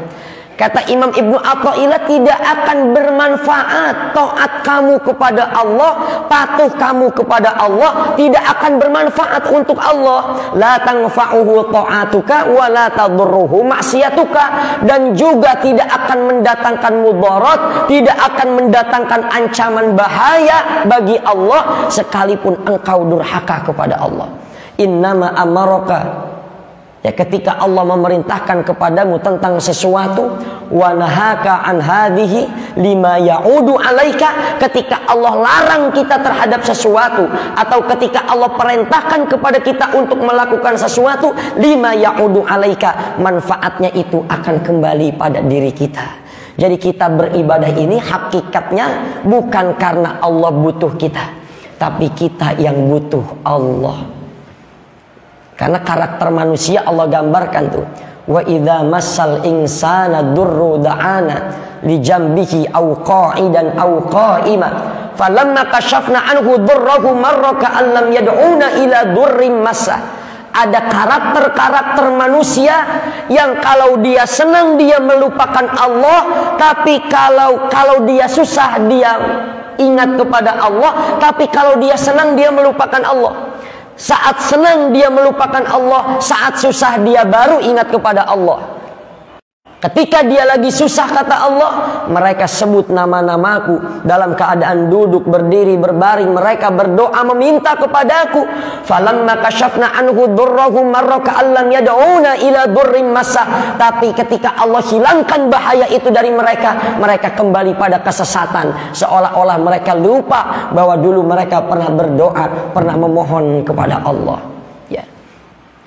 Kata Imam Ibnu Athaillah, tidak akan bermanfaat taat kamu kepada Allah, patuh kamu kepada Allah, tidak akan bermanfaat untuk Allah. La tanfa'uhu ta'atuka wa la tadurruhu ma'siyatuka. Dan juga tidak akan mendatangkan mudarat, tidak akan mendatangkan ancaman bahaya bagi Allah sekalipun engkau durhaka kepada Allah. Innama amaraka, ya, ketika Allah memerintahkan kepadamu tentang sesuatu, wa nahaka an hadhihi lima ya'udu 'alaika, ketika Allah larang kita terhadap sesuatu, atau ketika Allah perintahkan kepada kita untuk melakukan sesuatu, lima ya'udu 'alaika, manfaatnya itu akan kembali pada diri kita. Jadi kita beribadah ini hakikatnya bukan karena Allah butuh kita, tapi kita yang butuh Allah. Karena karakter manusia Allah gambarkan tuh. Wa idza massal insana durru da'ana li jambihi aw qa'idan aw qa'ima falamma kashafna anhu durrahu marra ka'an lam yad'una ila durrim massa. Ada karakter-karakter manusia yang kalau dia senang dia melupakan Allah, tapi kalau dia susah dia ingat kepada Allah, tapi kalau dia senang dia melupakan Allah. Saat senang dia melupakan Allah, saat susah dia baru ingat kepada Allah. Ketika dia lagi susah, kata Allah, mereka sebut nama-namaku dalam keadaan duduk, berdiri, berbaring, mereka berdoa meminta kepadaku. Falamma kashafna anhu durrahu marra ka'an lam yad'una ila durrim massa. Tapi ketika Allah hilangkan bahaya itu dari mereka, mereka kembali pada kesesatan, seolah-olah mereka lupa bahwa dulu mereka pernah berdoa, pernah memohon kepada Allah. Ya.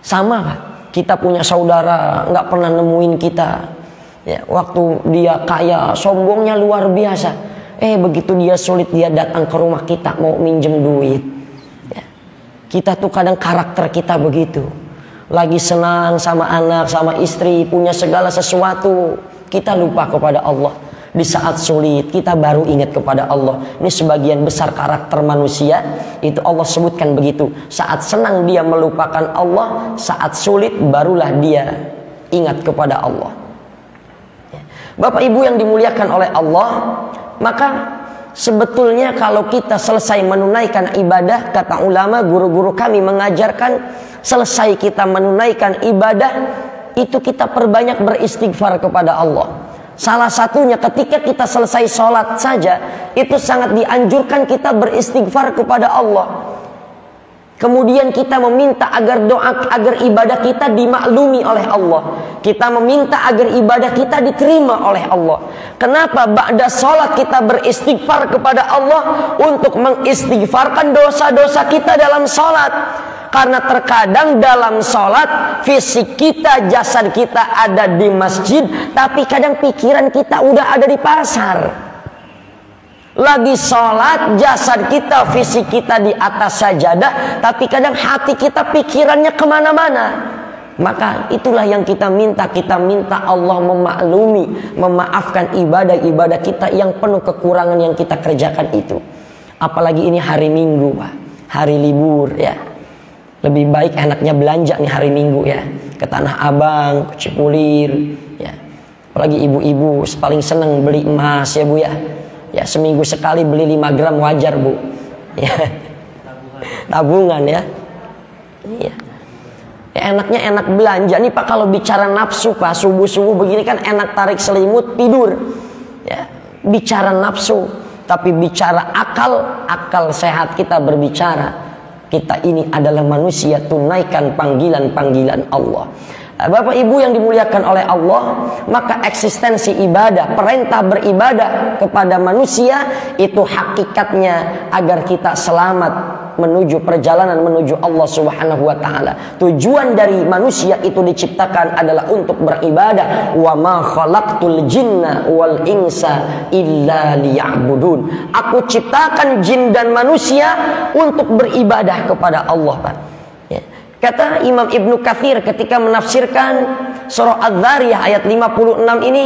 Sama Pak, kita punya saudara nggak pernah nemuin kita. Ya, waktu dia kaya, sombongnya luar biasa. Begitu dia sulit, dia datang ke rumah kita mau minjem duit. Ya. Kita tuh kadang karakter kita begitu. Lagi senang sama anak, sama istri, punya segala sesuatu, kita lupa kepada Allah. Di saat sulit kita baru ingat kepada Allah. Ini sebagian besar karakter manusia. Itu Allah sebutkan begitu. Saat senang dia melupakan Allah, saat sulit barulah dia ingat kepada Allah. Bapak Ibu yang dimuliakan oleh Allah, maka sebetulnya kalau kita selesai menunaikan ibadah, kata ulama, guru-guru kami mengajarkan, selesai kita menunaikan ibadah, itu kita perbanyak beristighfar kepada Allah. Salah satunya ketika kita selesai sholat saja, itu sangat dianjurkan kita beristighfar kepada Allah. Kemudian kita meminta agar ibadah kita dimaklumi oleh Allah. Kita meminta agar ibadah kita diterima oleh Allah. Kenapa? Ba'da sholat kita beristighfar kepada Allah untuk mengistighfarkan dosa-dosa kita dalam sholat. Karena terkadang dalam sholat fisik kita, jasad kita ada di masjid, tapi kadang pikiran kita udah ada di pasar. Lagi sholat, jasad kita, fisik kita di atas sajadah, tapi kadang hati kita pikirannya kemana-mana. Maka itulah yang kita minta Allah memaklumi, memaafkan ibadah-ibadah kita yang penuh kekurangan yang kita kerjakan itu. Apalagi ini hari Minggu Pak, hari libur ya. Lebih baik enaknya belanja nih hari Minggu ya, ke Tanah Abang, ke Cipulir ya. Apalagi ibu-ibu paling seneng beli emas ya Bu ya. Ya, seminggu sekali beli 5 gram wajar Bu ya. Tabungan ya. Iya. Ya, enaknya enak belanja nih Pak. Kalau bicara nafsu Pak, subuh-subuh begini kan enak tarik selimut tidur ya. Bicara nafsu. Tapi bicara akal sehat kita berbicara, kita ini adalah manusia, tunaikan panggilan-panggilan Allah. Bapak Ibu yang dimuliakan oleh Allah, maka eksistensi ibadah, perintah beribadah kepada manusia itu hakikatnya agar kita selamat menuju perjalanan menuju Allah Subhanahu wa taala. Tujuan dari manusia itu diciptakan adalah untuk beribadah. Wa ma khalaqtul jinna wal insa illa liya'budun. Aku ciptakan jin dan manusia untuk beribadah kepada Allah, Pak. Ya. Kata Imam Ibnu Katsir ketika menafsirkan surah Az-Zariyah ayat 56 ini,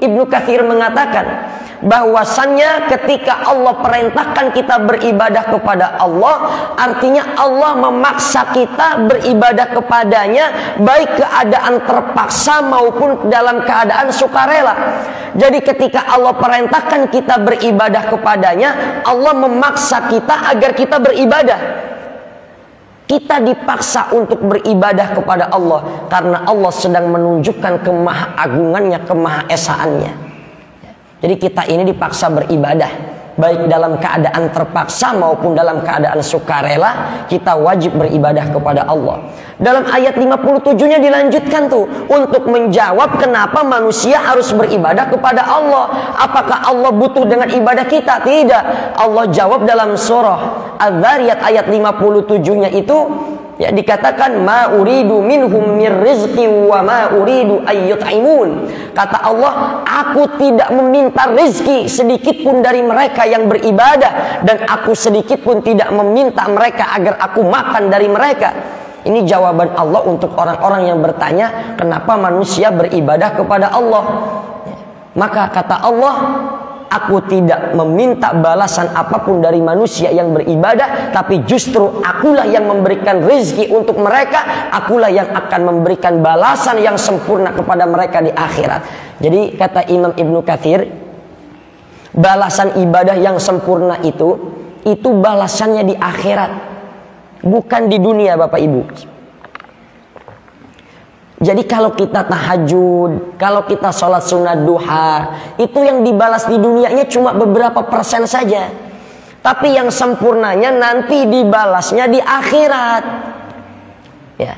Ibnu Katsir mengatakan bahwasannya ketika Allah perintahkan kita beribadah kepada Allah, artinya Allah memaksa kita beribadah kepadanya, baik keadaan terpaksa maupun dalam keadaan sukarela. Jadi ketika Allah perintahkan kita beribadah kepadanya, Allah memaksa kita agar kita beribadah. Kita dipaksa untuk beribadah kepada Allah karena Allah sedang menunjukkan kemahaagungannya, kemahaesaannya. Jadi kita ini dipaksa beribadah, baik dalam keadaan terpaksa maupun dalam keadaan sukarela, kita wajib beribadah kepada Allah. Dalam ayat 57-nya dilanjutkan tuh untuk menjawab kenapa manusia harus beribadah kepada Allah. Apakah Allah butuh dengan ibadah kita? Tidak. Allah jawab dalam surah Adz-Dzariyat ayat 57-nya itu, ya, dikatakan ma uridu minhum mir rizqi wa ma uridu ayyut'imun. Kata Allah, aku tidak meminta rizki sedikit pun dari mereka yang beribadah, dan aku sedikit pun tidak meminta mereka agar aku makan dari mereka. Ini jawaban Allah untuk orang-orang yang bertanya kenapa manusia beribadah kepada Allah. Maka kata Allah, aku tidak meminta balasan apapun dari manusia yang beribadah, tapi justru akulah yang memberikan rezeki untuk mereka, akulah yang akan memberikan balasan yang sempurna kepada mereka di akhirat. Jadi kata Imam Ibnu Katsir, balasan ibadah yang sempurna itu balasannya di akhirat, bukan di dunia, Bapak Ibu. Jadi kalau kita tahajud, kalau kita sholat sunat duha, itu yang dibalas di dunianya cuma beberapa persen saja. Tapi yang sempurnanya nanti dibalasnya di akhirat. Ya.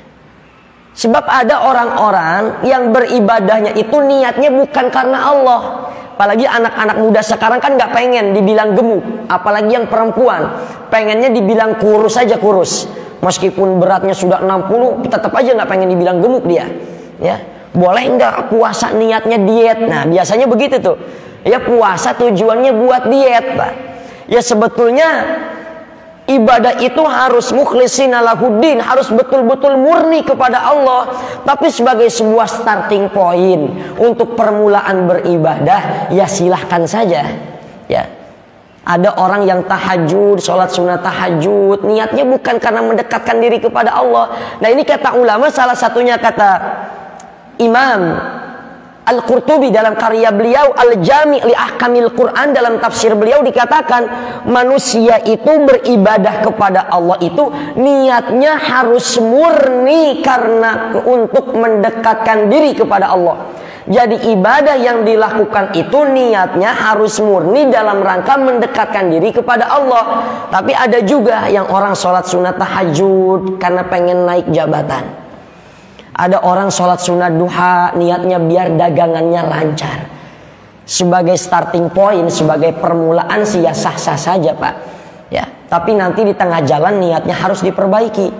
Sebab ada orang-orang yang beribadahnya itu niatnya bukan karena Allah. Apalagi anak-anak muda sekarang kan nggak pengen dibilang gemuk. Apalagi yang perempuan, pengennya dibilang kurus saja kurus. Meskipun beratnya sudah 60, tetap aja nggak pengen dibilang gemuk dia. Ya, boleh nggak puasa niatnya diet? Nah, biasanya begitu tuh. Ya, puasa tujuannya buat diet, Pak. Ya, sebetulnya ibadah itu harus mukhlishina lahuddin, harus betul-betul murni kepada Allah. Tapi sebagai sebuah starting point untuk permulaan beribadah, ya silahkan saja. Ya. Ada orang yang tahajud, sholat sunat tahajud, niatnya bukan karena mendekatkan diri kepada Allah. Nah, ini kata ulama, salah satunya kata Imam Al-Qurtubi dalam karya beliau Al-Jami' li Ahkamil Quran, dalam tafsir beliau dikatakan manusia itu beribadah kepada Allah itu niatnya harus murni karena untuk mendekatkan diri kepada Allah. Jadi ibadah yang dilakukan itu niatnya harus murni dalam rangka mendekatkan diri kepada Allah. Tapi ada juga yang orang sholat sunat tahajud karena pengen naik jabatan. Ada orang sholat sunat duha niatnya biar dagangannya lancar. Sebagai starting point, sebagai permulaan sih ya sah-sah saja, Pak. Ya, tapi nanti di tengah jalan niatnya harus diperbaiki.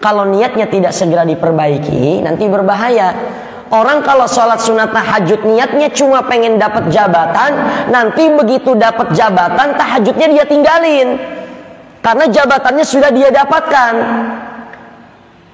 Kalau niatnya tidak segera diperbaiki, nanti berbahaya. Orang kalau sholat sunat tahajud niatnya cuma pengen dapat jabatan, nanti begitu dapat jabatan tahajudnya dia tinggalin karena jabatannya sudah dia dapatkan.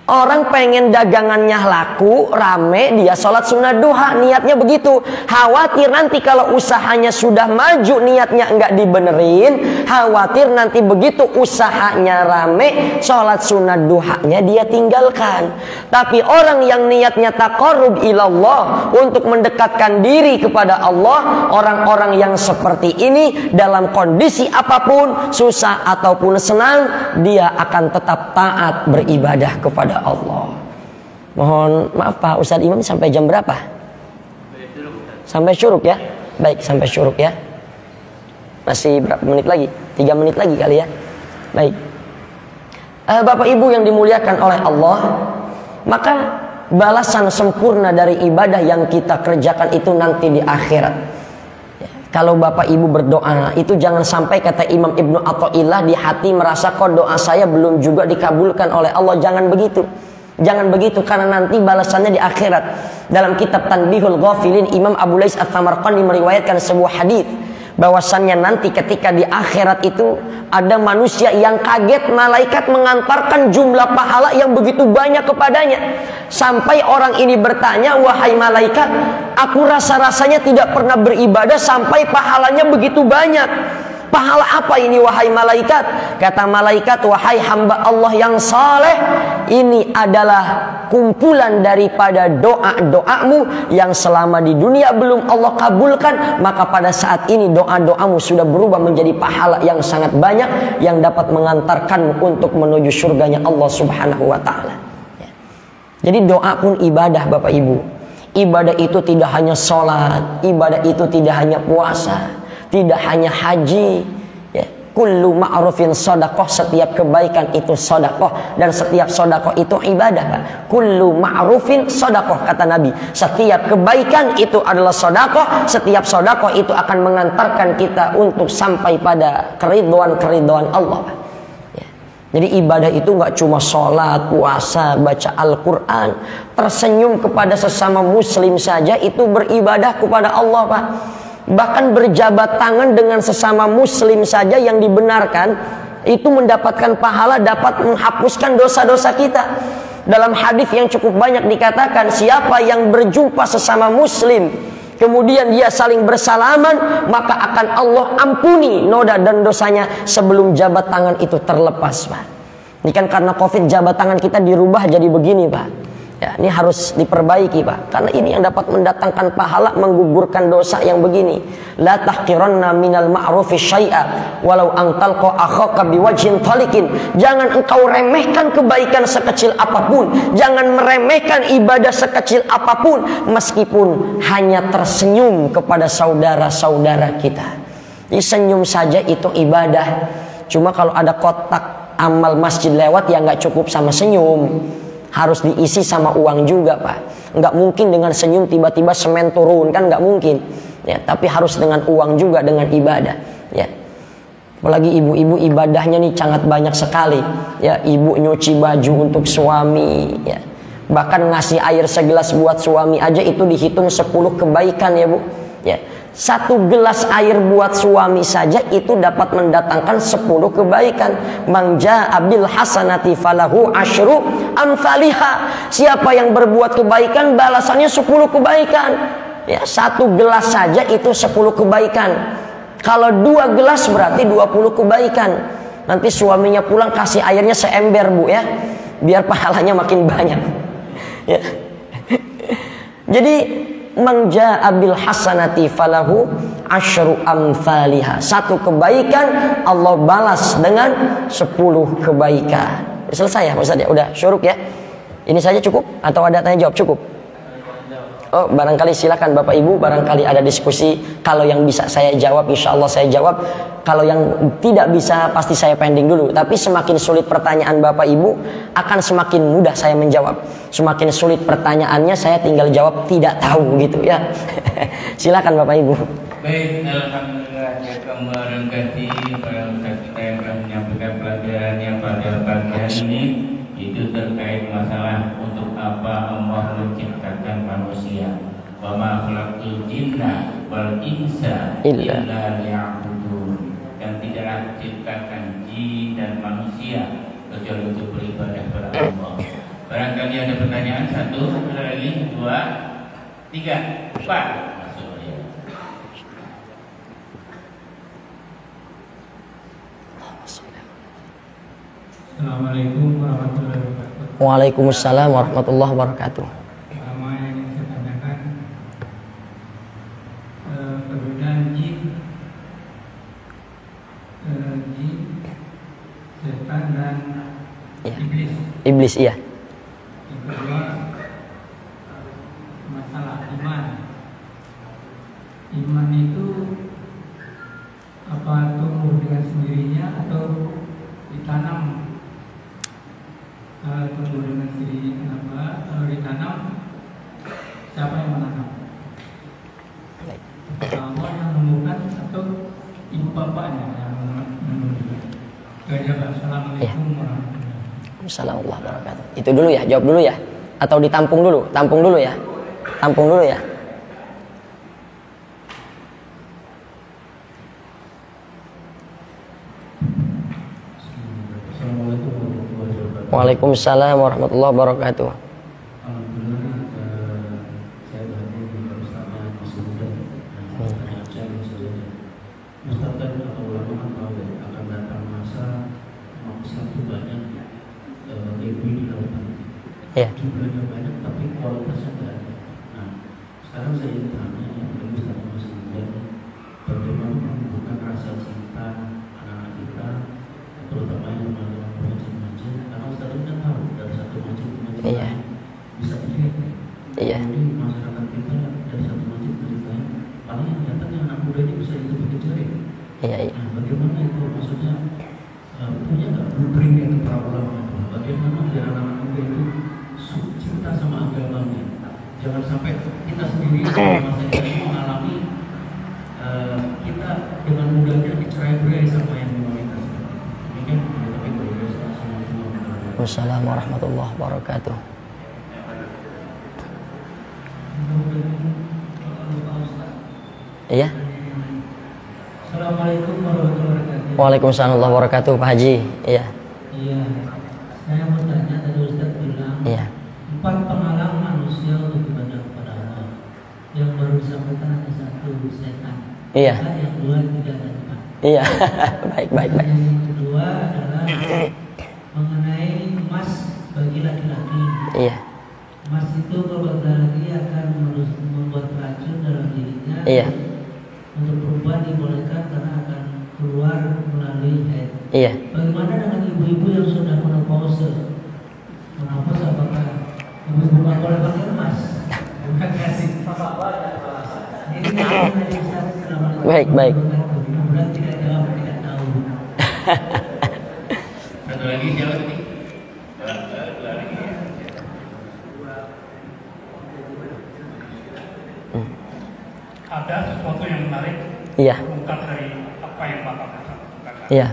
Orang pengen dagangannya laku, rame, dia sholat sunat duha, niatnya begitu. Khawatir nanti kalau usahanya sudah maju, niatnya enggak dibenerin. Khawatir nanti begitu usahanya rame, sholat sunat duhanya dia tinggalkan. Tapi orang yang niatnya taqarrub ilallah, untuk mendekatkan diri kepada Allah, orang-orang yang seperti ini dalam kondisi apapun, susah ataupun senang, dia akan tetap taat beribadah kepada Allah. Mohon maaf Pak Ustadz Imam, sampai jam berapa? Sampai syuruk ya? Baik, sampai syuruk ya. Masih berapa menit lagi? 3 menit lagi kali ya. Baik. Bapak Ibu yang dimuliakan oleh Allah, maka balasan sempurna dari ibadah yang kita kerjakan itu nanti di akhirat. Kalau Bapak Ibu berdoa, itu jangan sampai kata Imam Ibnu Athaillah di hati merasa kok doa saya belum juga dikabulkan oleh Allah. Jangan begitu. Jangan begitu, karena nanti balasannya di akhirat. Dalam kitab Tanbihul Ghafilin, Imam Abu Lais At-Tamarqani meriwayatkan sebuah hadis bahwasannya nanti ketika di akhirat itu Ada manusia yang kaget malaikat mengantarkan jumlah pahala yang begitu banyak kepadanya. Sampai orang ini bertanya, wahai malaikat, aku rasa-rasanya tidak pernah beribadah sampai pahalanya begitu banyak. Pahala apa ini wahai malaikat? Kata malaikat, wahai hamba Allah yang saleh, ini adalah kumpulan daripada doa-doamu yang selama di dunia belum Allah kabulkan, maka pada saat ini doa-doamu sudah berubah menjadi pahala yang sangat banyak yang dapat mengantarkanmu untuk menuju surganya Allah Subhanahu wa taala. Jadi doa pun ibadah Bapak Ibu. Ibadah itu tidak hanya sholat, ibadah itu tidak hanya puasa, tidak hanya haji, ya. Kullu ma'rufin shadaqah, setiap kebaikan itu shadaqah, dan setiap shadaqah itu ibadah, Pak. Kullu ma'rufin shadaqah, kata Nabi. Setiap kebaikan itu adalah shadaqah, setiap shadaqah itu akan mengantarkan kita untuk sampai pada keridhaan Allah, Pak. Ya. Jadi ibadah itu nggak cuma sholat, puasa, baca Al-Quran. Tersenyum kepada sesama muslim saja itu beribadah kepada Allah, Pak. Bahkan berjabat tangan dengan sesama muslim saja yang dibenarkan itu mendapatkan pahala, dapat menghapuskan dosa-dosa kita. Dalam hadis yang cukup banyak dikatakan, siapa yang berjumpa sesama muslim kemudian dia saling bersalaman, maka akan Allah ampuni noda dan dosanya sebelum jabat tangan itu terlepas, Pak. Ini kan karena Covid jabat tangan kita dirubah jadi begini, Pak. Ya, ini harus diperbaiki, Pak. Karena ini yang dapat mendatangkan pahala, menggugurkan dosa yang begini. La tahqiranna minal ma'rufi syai'a walau an talqa akhaka biwajhin talikin. Jangan engkau remehkan kebaikan sekecil apapun. Jangan meremehkan ibadah sekecil apapun, meskipun hanya tersenyum kepada saudara-saudara kita. Jadi senyum saja itu ibadah. Cuma kalau ada kotak amal masjid lewat, ya nggak cukup sama senyum. Harus diisi sama uang juga, Pak. Nggak mungkin dengan senyum tiba-tiba semen turun, kan nggak mungkin. Ya, tapi harus dengan uang juga, dengan ibadah. Ya. Apalagi ibu-ibu ibadahnya nih sangat banyak sekali. Ya, ibu nyuci baju untuk suami. Ya. Bahkan ngasih air segelas buat suami aja itu dihitung 10 kebaikan ya, Bu. Ya. 1 gelas air buat suami saja itu dapat mendatangkan 10 kebaikan. Mangja abil hasanati falahu asyru amsalihha. Siapa yang berbuat kebaikan, balasannya 10 kebaikan. Ya, 1 gelas saja itu 10 kebaikan. Kalau 2 gelas berarti 20 kebaikan. Nanti suaminya pulang kasih airnya seember, Bu, ya, biar pahalanya makin banyak. Ya. Jadi mangja abil hasanati falahu asyru amsalihha. 1 kebaikan Allah balas dengan 10 kebaikan. Selesai ya, Ustaz ya? Udah syuruk ya? Ini saja cukup atau ada tanya jawab? Cukup. Oh, barangkali silakan Bapak Ibu, barangkali ada diskusi. Kalau yang bisa saya jawab, insya Allah saya jawab. Kalau yang tidak bisa, pasti saya pending dulu. Tapi semakin sulit pertanyaan Bapak Ibu, akan semakin mudah saya menjawab. Semakin sulit pertanyaannya, saya tinggal jawab tidak tahu gitu ya. Silakan Bapak Ibu. Baik, alhamdulillah ya kemarin kasih para ustaz kita yang telah menyampaikan pelajaran yang pada pagi hari ini. Itu terkait masalah untuk apa Allah menciptakan manusia. Wa ma khalaqtul jinna wal insa illa liya'budun. Dan tidaklah diciptakan jin dan manusia kecuali untuk beribadah kepada Allah. Barangkali ada pertanyaan, 1, ada lagi, 2, 3, 4. Masuk ya. Assalamualaikum warahmatullahi wabarakatuh. Waalaikumsalam warahmatullahi wabarakatuh. Pertama yang ingin saya tanyakan, perbedaan jin, setan dan Ya. iblis. Iblis, iya. Yang kedua, masalah iman. Iman itu apa tumbuh dengan sendirinya atau ditanam? Tumbuh dengan sendirinya kenapa? Kalau ditanam, siapa yang menanam? Allah yang menumbuhkan atau ibu bapaknya yang menumbuhkan? Assalamualaikum warahmatullahi wabarakatuh. Assalamualaikum warahmatullahi wabarakatuh. Itu dulu ya, jawab dulu ya. Atau ditampung dulu? Tampung dulu ya. Tampung dulu ya. Waalaikumsalam warahmatullahi wabarakatuh. Alhamdulillah, saya berada di bersama masih muda. Pertanyaan saya saja. Ustaz dan atau ulama kan tahu ya, akan datang masa Islam itu banyak ibu di lautan. Iya. Jumlahnya banyak tapi kualitasnya tidak ada. Nah, sekarang saya ingin tanya yang Ustaz masih muda, bagaimana menumbuhkan rasa cinta anak-anak kita, terutama yang melakukan majlis-majlis, karena Ustaz kan tahu dari satu majlis Iya. bisa dilihat. Iya. Jadi masyarakat kita dari satu majlis ceritanya paling yang datangnya anak muda ini bisa dihitung jari. Iya. Nah, bagaimana itu maksudnya punya nggak blueprint yang para ulama itu? Bagaimana biar anak-anak muda itu cinta sama agamanya? Jangan sampai kita sendiri masa kita ini mengalami kita dengan mudahnya dicerai-berai sama yang minoritas. Demikian tapi berbeda sama semua. Wassalamualaikum warahmatullahi wabarakatuh. Iya. Assalamualaikum warahmatullahi wabarakatuh. Waalaikumsalam warahmatullahi wabarakatuh, Pak Haji. Iya. Iya, saya mau tanya, tadi Ustaz bilang Iya. 4 penghalang manusia untuk ibadah kepada Allah. Yang baru disampaikan hanya 1, setan. Iya. Yang 2 tidak ada tempat. Iya. Baik. Yang kedua adalah mengenai emas bagi laki-laki. Iya. Emas itu kalau laki-laki akan membuat racun dalam dirinya. Iya. Untuk perempuan dibolehkan karena akan keluar melalui haid. Iya. Bagaimana dengan ibu-ibu yang sudah menopause? Menopause apakah ibu-ibu nggak boleh pakai emas? Terima kasih. Ini tadi Ustaz, Assalamualaikum. Baik. Mudah-mudahan tidak jawab, tidak tahu. Satu lagi siapa tadi? Dua lagi. Ada sesuatu yang menarik Iya. terungkap dari apa yang Bapak katakan Iya.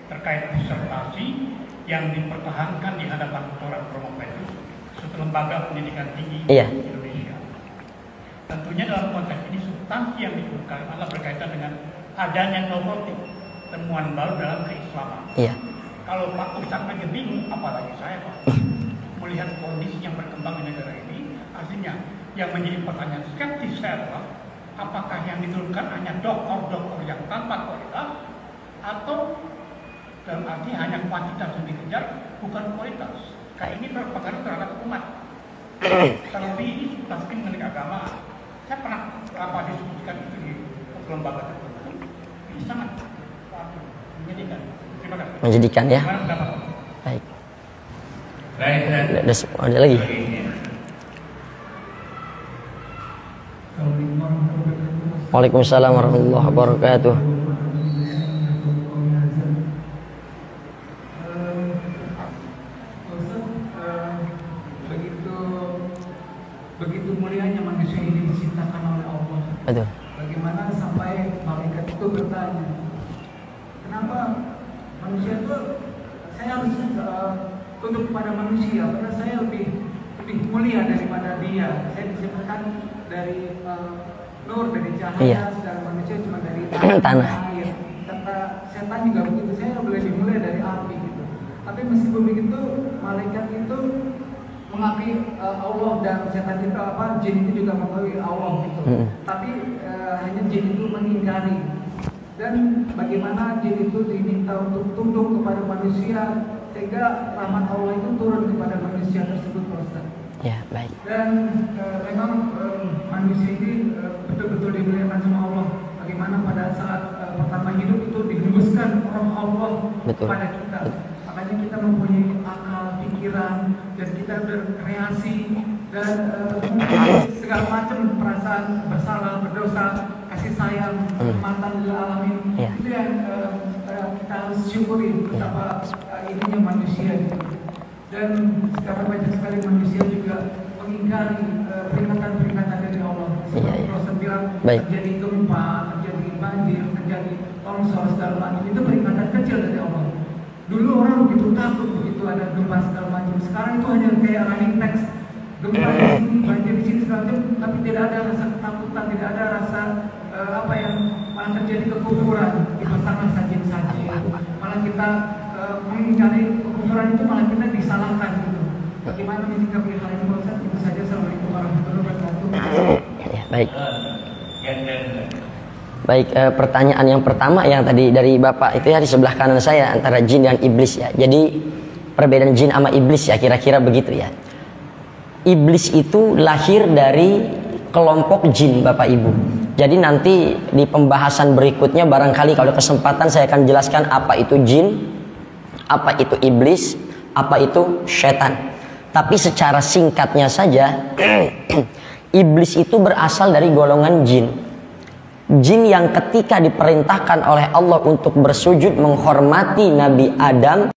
terkait disertasi yang dipertahankan di hadapan Rektorat Promopetus, suatu lembaga pendidikan tinggi Iya. di Indonesia. Tentunya dalam konteks ini substansi yang diungkap adalah berkaitan dengan adanya nomotif, temuan baru dalam keislaman. Iya. Kalau Pak Ustadz aja bingung, apalagi saya Pak, melihat kondisi yang berkembang di negara ini, artinya yang menjadi pertanyaan skeptis saya adalah apakah yang diturunkan hanya dokter-dokter yang tanpa kualitas, atau dalam arti hanya kuantitas yang dikejar, bukan kualitas. Kayak ini berpengaruh terhadap umat. Terlebih ini substansi mengenai agama. Saya pernah diskusikan itu di lembaga tertentu. Ini sangat menyedihkan. Terima kasih. Menjadikan ya. Gimana pendapat Bapak? Baik. Baik, Ada lagi. Waalaikumsalam warahmatullahi wabarakatuh. Begitu mulianya manusia ini diciptakan oleh Allah. Betul. Bagaimana sampai malaikat itu bertanya, kenapa manusia itu saya harusnya tunduk kepada manusia karena saya lebih mulia daripada dia. Saya diciptakan dari nur, dari cahaya, Iya. sedangkan manusia cuma dari Tanah. air. Kata setan juga begitu, saya lebih mulia dari api gitu. Tapi meskipun begitu, malaikat itu mengakui Allah dan setan itu jin itu juga mengakui Allah gitu. Tapi hanya jin itu mengingkari. Dan bagaimana jin itu diminta untuk tunduk kepada manusia sehingga rahmat Allah itu turun kepada manusia tersebut, Ustaz. Ya, baik. Dan memang manusia ini betul-betul dimuliakan sama Allah. Bagaimana pada saat pertama hidup itu dihembuskan roh Allah kepada kita. Makanya kita mempunyai akal, pikiran, dan kita berkreasi dan segala macam perasaan bersalah, berdosa, kasih sayang, mantan lil alamin. Itu yang kita harus syukuri betapa ininya manusia gitu. Dan sekarang banyak sekali manusia juga mengingkari peringatan-peringatan dari Allah. Seperti Rasul bilang, terjadi gempa, terjadi banjir, terjadi longsor segala macam, itu peringatan kecil dari Allah. Dulu orang begitu takut begitu ada gempa segala macam. Sekarang itu hanya kayak running text, gempa di sini, banjir di sini segala macam, tapi tidak ada rasa ketakutan, tidak ada rasa yang malah terjadi kekufuran, dipasangkan saji-saji, malah kita mengingkari kekufuran kebenaran itu malah kita disalahkan gitu. Bagaimana menyikapi hal ini Pak Ustaz? Itu saja. Assalamualaikum warahmatullahi wabarakatuh. Ya, baik. Baik, pertanyaan yang pertama yang tadi dari Bapak itu ya di sebelah kanan saya antara jin dan iblis ya. Jadi perbedaan jin sama iblis ya kira-kira begitu ya. Iblis itu lahir dari kelompok jin Bapak Ibu. Jadi nanti di pembahasan berikutnya barangkali kalau kesempatan saya akan jelaskan apa itu jin, apa itu iblis, apa itu setan. Tapi secara singkatnya saja iblis itu berasal dari golongan jin. Jin yang ketika diperintahkan oleh Allah untuk bersujud menghormati Nabi Adam